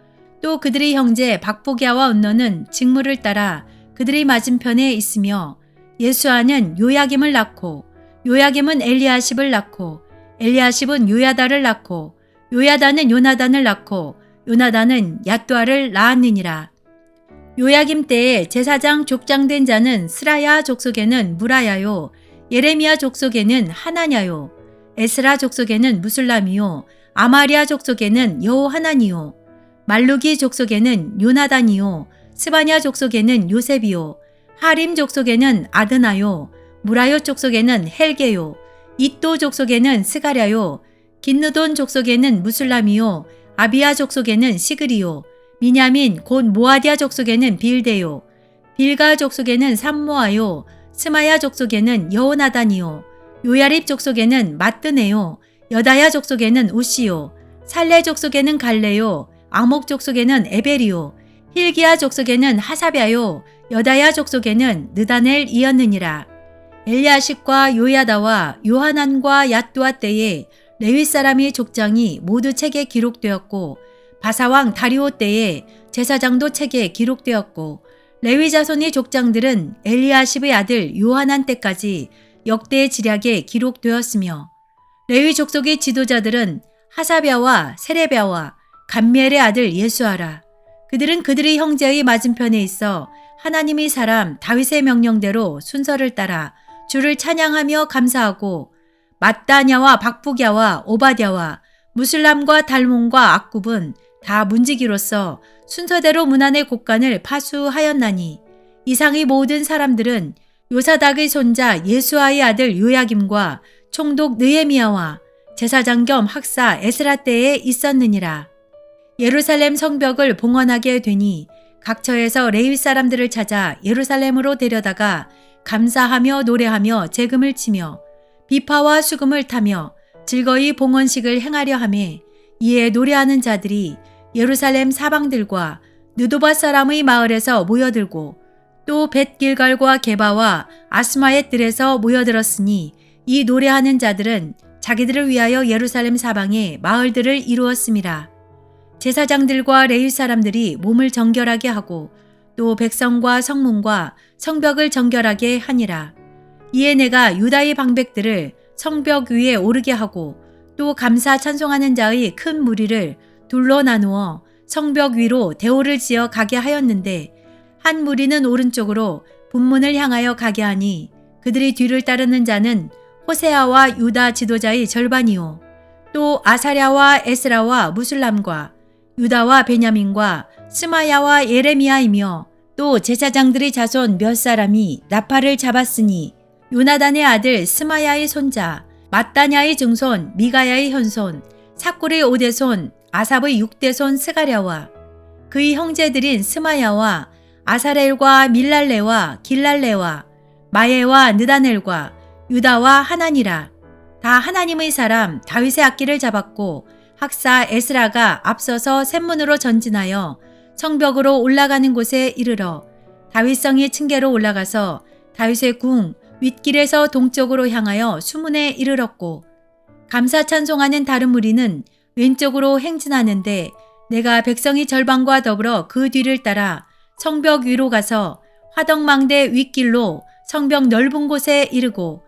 또 그들의 형제 박보갸와 언너는 직무를 따라 그들의 맞은편에 있으며 예수아는 요야김을 낳고 요야김은 엘리아십을 낳고 엘리아십은 요야다를 낳고 요야다는 요나단을 낳고 요나단은 얏두아를 낳았느니라. 요야김 때에 제사장 족장된 자는 스라야 족속에는 무라야요 예레미야 족속에는 하나냐요. 에스라 족속에는 무술람이요. 아마리아 족속에는 여호하나니요. 말루기 족속에는 요나단이요. 스바냐 족속에는 요셉이요. 하림 족속에는 아드나요. 무라요 족속에는 헬게요. 이또 족속에는 스가랴요. 긴느돈 족속에는 무술람이요. 아비야 족속에는 시그리요. 미냐민 곧 모아디아 족속에는 빌데요. 빌가 족속에는 삼모아요. 스마야 족속에는 여호나단이요. 요야립 족속에는 마뜨네요. 여다야 족속에는 우시요. 살레 족속에는 갈레요. 아목 족속에는 에벨이요. 힐기야 족속에는 하사랴요. 여다야 족속에는 느다넬이었느니라. 엘리야십과 요야다와 요하난과 얏두아 때에 레위 사람의 족장이 모두 책에 기록되었고 바사왕 다리오 때에 제사장도 책에 기록되었고 레위 자손의 족장들은 엘리야십의 아들 요하난 때까지 역대 지략에 기록되었으며 레위 족속의 지도자들은 하사랴와 세레랴와 감미엘의 아들 예수아라. 그들은 그들의 형제의 맞은편에 있어 하나님의 사람 다윗의 명령대로 순서를 따라 주를 찬양하며 감사하고 mat다냐와 박부갸와 오바댜와 무술람과 달몬과 악굽은 다 문지기로서 순서대로 문안의 곡간을 파수하였나니 이상의 모든 사람들은 요사닥의 손자 예수아의 아들 요야김과 총독 느헤미야와 제사장 겸 학사 에스라 때에 있었느니라. 예루살렘 성벽을 봉헌하게 되니 각처에서 레위 사람들을 찾아 예루살렘으로 데려다가 감사하며 노래하며 재금을 치며 비파와 수금을 타며 즐거이 봉헌식을 행하려 하매 이에 노래하는 자들이 예루살렘 사방들과 느도바 사람의 마을에서 모여들고 또 벳길갈과 게바와 아스마의 뜰에서 모여들었으니 이 노래하는 자들은 자기들을 위하여 예루살렘 사방에 마을들을 이루었음이라. 제사장들과 레위 사람들이 몸을 정결하게 하고 또 백성과 성문과 성벽을 정결하게 하니라. 이에 내가 유다의 방백들을 성벽 위에 오르게 하고 또 감사 찬송하는 자의 큰 무리를 둘로 나누어 성벽 위로 대오를 지어 가게 하였는데 한 무리는 오른쪽으로 분문을 향하여 가게 하니 그들이 뒤를 따르는 자는 호세아와 유다 지도자의 절반이요. 또 아사랴와 에스라와 무술람과 유다와 베냐민과 스마야와 예레미야이며 또 제사장들의 자손 몇 사람이 나팔을 잡았으니 요나단의 아들 스마야의 손자 mat다냐의 증손 미가야의 현손 삭굴의 5대손 아삽의 6대손 스가랴와 그의 형제들인 스마야와 아사렐과 밀랄레와 길랄레와 마예와 느다넬과 유다와 하나니라. 다 하나님의 사람 다윗의 악기를 잡았고 학사 에스라가 앞서서 샘문으로 전진하여 성벽으로 올라가는 곳에 이르러 다윗성의 층계로 올라가서 다윗의 궁 윗길에서 동쪽으로 향하여 수문에 이르렀고 감사 찬송하는 다른 무리는 왼쪽으로 행진하는데 내가 백성의 절반과 더불어 그 뒤를 따라 성벽 위로 가서 화덕망대 윗길로 성벽 넓은 곳에 이르고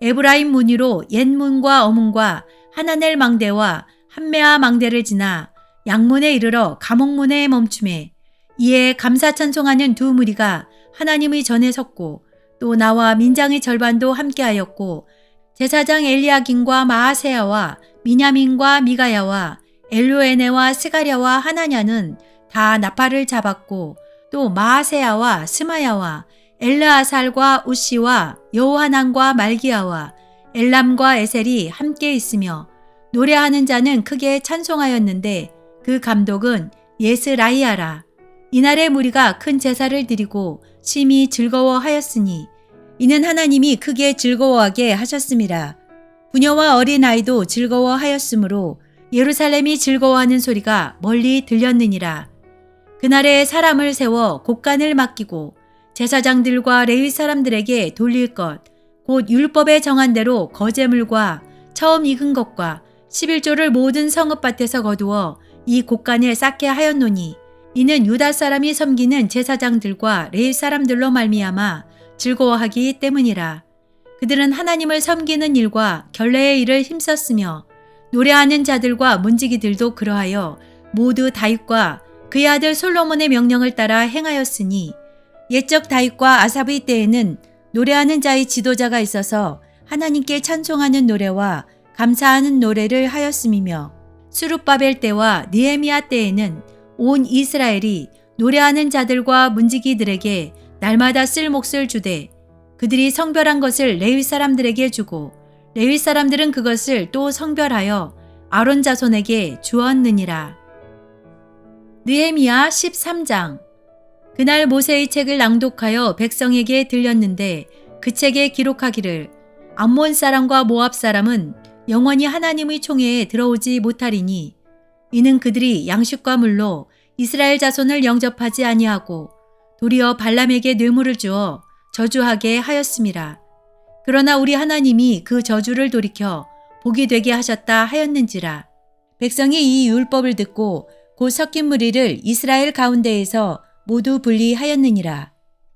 에브라임 문위로 옛문과 어문과 하나넬 망대와 한메아 망대를 지나 양문에 이르러 감옥문에 멈춤에 이에 감사 찬송하는 두 무리가 하나님의 전에 섰고 또 나와 민장의 절반도 함께하였고 제사장 엘리야김과 마아세야와 미냐민과 미가야와 엘요에네와 스가랴와 하나냐는 다 나팔을 잡았고 또 마아세야와 스마야와 엘르아살과 우시와 여호하난과 말기야와 엘람과 에셀이 함께 있으며 노래하는 자는 크게 찬송하였는데 그 감독은 예스라이아라. 이날의 무리가 큰 제사를 드리고 심히 즐거워하였으니 이는 하나님이 크게 즐거워하게 하셨음이라. 부녀와 어린아이도 즐거워하였으므로 예루살렘이 즐거워하는 소리가 멀리 들렸느니라. 그날에 사람을 세워 곡간을 맡기고 제사장들과 레위 사람들에게 돌릴 것, 곧 율법에 정한 대로 거제물과 처음 익은 것과 11조를 모든 성읍밭에서 거두어 이 곡간에 쌓게 하였노니 이는 유다 사람이 섬기는 제사장들과 레위 사람들로 말미암아 즐거워하기 때문이라. 그들은 하나님을 섬기는 일과 결례의 일을 힘썼으며 노래하는 자들과 문지기들도 그러하여 모두 다윗과 그의 아들 솔로몬의 명령을 따라 행하였으니 옛적 다윗과 아삽의 때에는 노래하는 자의 지도자가 있어서 하나님께 찬송하는 노래와 감사하는 노래를 하였음이며 수룹바벨 때와 느헤미야 때에는 온 이스라엘이 노래하는 자들과 문지기들에게 날마다 쓸 몫을 주되 그들이 성별한 것을 레위 사람들에게 주고 레위 사람들은 그것을 또 성별하여 아론 자손에게 주었느니라. 느헤미야 13장. 그날 모세의 책을 낭독하여 백성에게 들렸는데 그 책에 기록하기를 암몬 사람과 모압 사람은 영원히 하나님의 총회에 들어오지 못하리니 이는 그들이 양식과 물로 이스라엘 자손을 영접하지 아니하고 도리어 발람에게 뇌물을 주어 저주하게 하였음이라. 그러나 우리 하나님이 그 저주를 돌이켜 복이 되게 하셨다 하였는지라. 백성이 이 율법을 듣고 곧 섞인 무리를 이스라엘 가운데에서 모두 분리하였느니라.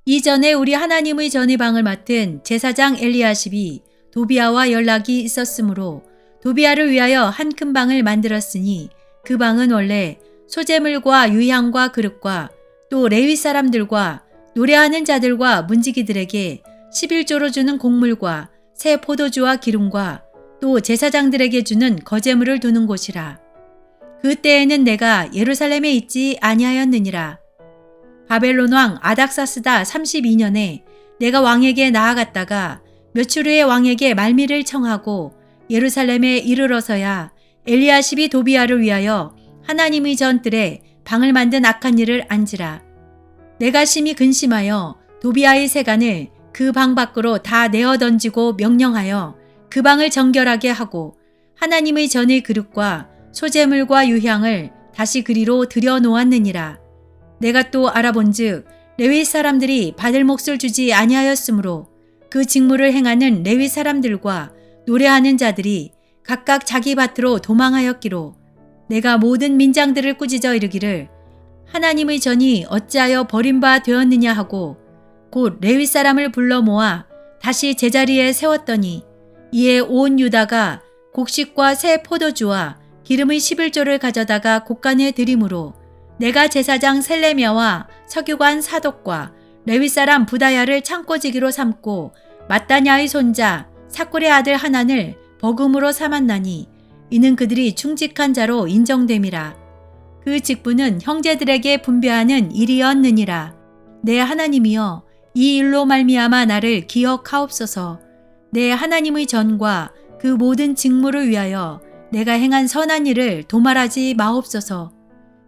이전에 우리 하나님의 전의방을 맡은 제사장 엘리야십이 도비아와 연락이 있었으므로 도비아를 위하여 한 큰 방을 만들었으니 그 방은 원래 소재물과 유향과 그릇과 또 레위 사람들과 노래하는 자들과 문지기들에게 11조로 주는 곡물과 새 포도주와 기름과 또 제사장들에게 주는 거제물을 두는 곳이라. 그때에는 내가 예루살렘에 있지 아니하였느니라. 바벨론 왕 아닥사스다 32년에 내가 왕에게 나아갔다가 며칠 후에 왕에게 말미를 청하고 예루살렘에 이르러서야 엘리야십이 도비아를 위하여 하나님의 전뜰에 방을 만든 악한 일을 안지라. 내가 심히 근심하여 도비아의 세간을 그 방 밖으로 다 내어 던지고 명령하여 그 방을 정결하게 하고 하나님의 전의 그릇과 소재물과 유향을 다시 그리로 들여 놓았느니라. 내가 또 알아본즉 레위 사람들이 받을 몫을 주지 아니하였으므로 그 직무를 행하는 레위 사람들과 노래하는 자들이 각각 자기 밭으로 도망하였기로 내가 모든 민장들을 꾸짖어 이르기를 하나님의 전이 어찌하여 버림바 되었느냐 하고 곧 레위 사람을 불러 모아 다시 제자리에 세웠더니 이에 온 유다가 곡식과 새 포도주와 기름의 11조를 가져다가 곳간에 드림으로 내가 제사장 셀레미야와 서기관 사독과 레위 사람 부다야를 창고지기로 삼고 마따냐의 손자 사꿀의 아들 하난을 버금으로 삼았나니 이는 그들이 충직한 자로 인정됨이라. 그 직분은 형제들에게 분배하는 일이었느니라. 내 하나님이여 이 일로 말미암아 나를 기억하옵소서. 내 하나님의 전과 그 모든 직무를 위하여 내가 행한 선한 일을 도말하지 마옵소서.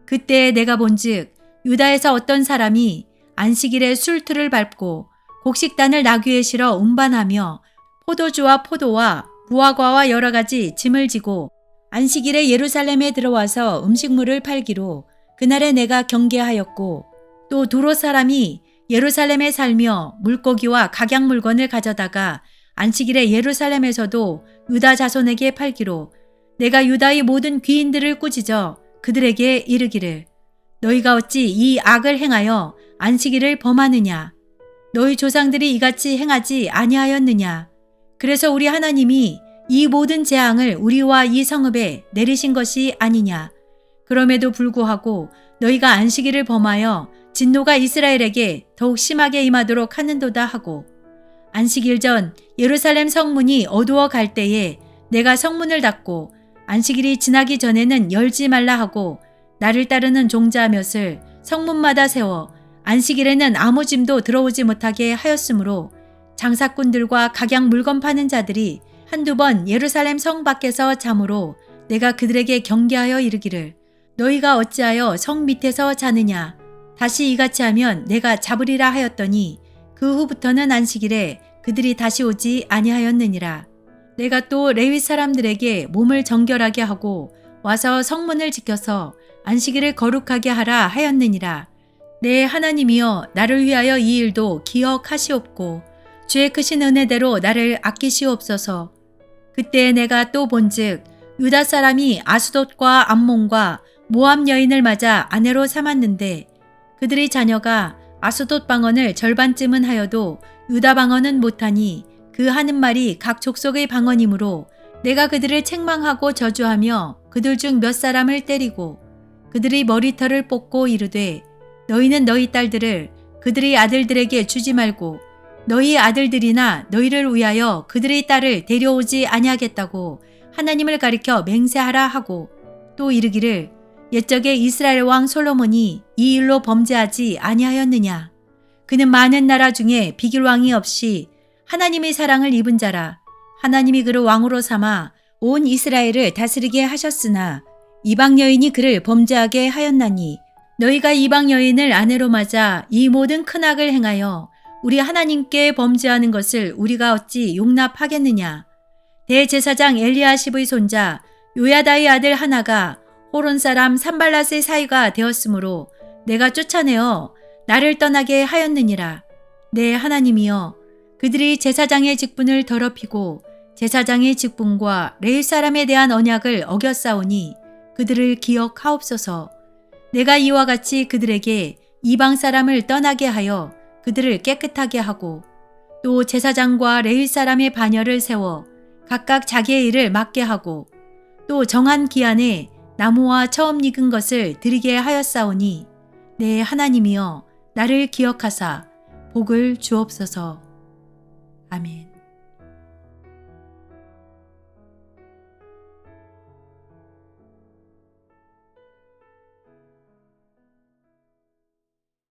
그때 내가 본즉 유다에서 어떤 사람이 안식일에 술틀을 밟고 곡식단을 나귀에 실어 운반하며 포도주와 포도와 무화과와 여러 가지 짐을 지고 안식일에 예루살렘에 들어와서 음식물을 팔기로 그날에 내가 경계하였고 또 두로 사람이 예루살렘에 살며 물고기와 각양 물건을 가져다가 안식일에 예루살렘에서도 유다 자손에게 팔기로 내가 유다의 모든 귀인들을 꾸짖어 그들에게 이르기를 너희가 어찌 이 악을 행하여 안식일을 범하느냐. 너희 조상들이 이같이 행하지 아니하였느냐. 그래서 우리 하나님이 이 모든 재앙을 우리와 이 성읍에 내리신 것이 아니냐. 그럼에도 불구하고 너희가 안식일을 범하여 진노가 이스라엘에게 더욱 심하게 임하도록 하는도다 하고 안식일 전 예루살렘 성문이 어두워 갈 때에 내가 성문을 닫고 안식일이 지나기 전에는 열지 말라 하고 나를 따르는 종자 몇을 성문마다 세워 안식일에는 아무 짐도 들어오지 못하게 하였으므로 장사꾼들과 각양 물건 파는 자들이 한두 번 예루살렘 성 밖에서 잠으로 내가 그들에게 경계하여 이르기를 너희가 어찌하여 성 밑에서 자느냐. 다시 이같이 하면 내가 잡으리라 하였더니 그 후부터는 안식일에 그들이 다시 오지 아니하였느니라. 내가 또 레위 사람들에게 몸을 정결하게 하고 와서 성문을 지켜서 안식일을 거룩하게 하라 하였느니라. 내 하나님이여 나를 위하여 이 일도 기억하시옵고 주의 크신 은혜대로 나를 아끼시옵소서. 그때 내가 또 본즉 유다 사람이 아스돗과 암몬과 모압 여인을 맞아 아내로 삼았는데 그들의 자녀가 아스돗 방언을 절반쯤은 하여도 유다 방언은 못하니 그 하는 말이 각 족속의 방언이므로 내가 그들을 책망하고 저주하며 그들 중 몇 사람을 때리고 그들의 머리털을 뽑고 이르되 너희는 너희 딸들을 그들의 아들들에게 주지 말고 너희 아들들이나 너희를 위하여 그들의 딸을 데려오지 아니하겠다고 하나님을 가리켜 맹세하라 하고 또 이르기를 옛적에 이스라엘 왕 솔로몬이 이 일로 범죄하지 아니하였느냐. 그는 많은 나라 중에 비길 왕이 없이 하나님의 사랑을 입은 자라. 하나님이 그를 왕으로 삼아 온 이스라엘을 다스리게 하셨으나 이방 여인이 그를 범죄하게 하였나니 너희가 이방 여인을 아내로 맞아 이 모든 큰 악을 행하여 우리 하나님께 범죄하는 것을 우리가 어찌 용납하겠느냐. 대제사장 엘리야십의 손자 요야다의 아들 하나가 호론 사람 산발랏의 사위가 되었으므로 내가 쫓아내어 나를 떠나게 하였느니라. 내 하나님이여, 그들이 제사장의 직분을 더럽히고 제사장의 직분과 레위 사람에 대한 언약을 어겼사오니 그들을 기억하옵소서. 내가 이와 같이 그들에게 이방 사람을 떠나게 하여 그들을 깨끗하게 하고 또 제사장과 레위 사람의 반열을 세워 각각 자기의 일을 맡게 하고 또 정한 기한에 나무와 처음 익은 것을 드리게 하였사오니 내 하나님이여 나를 기억하사 복을 주옵소서. 아멘.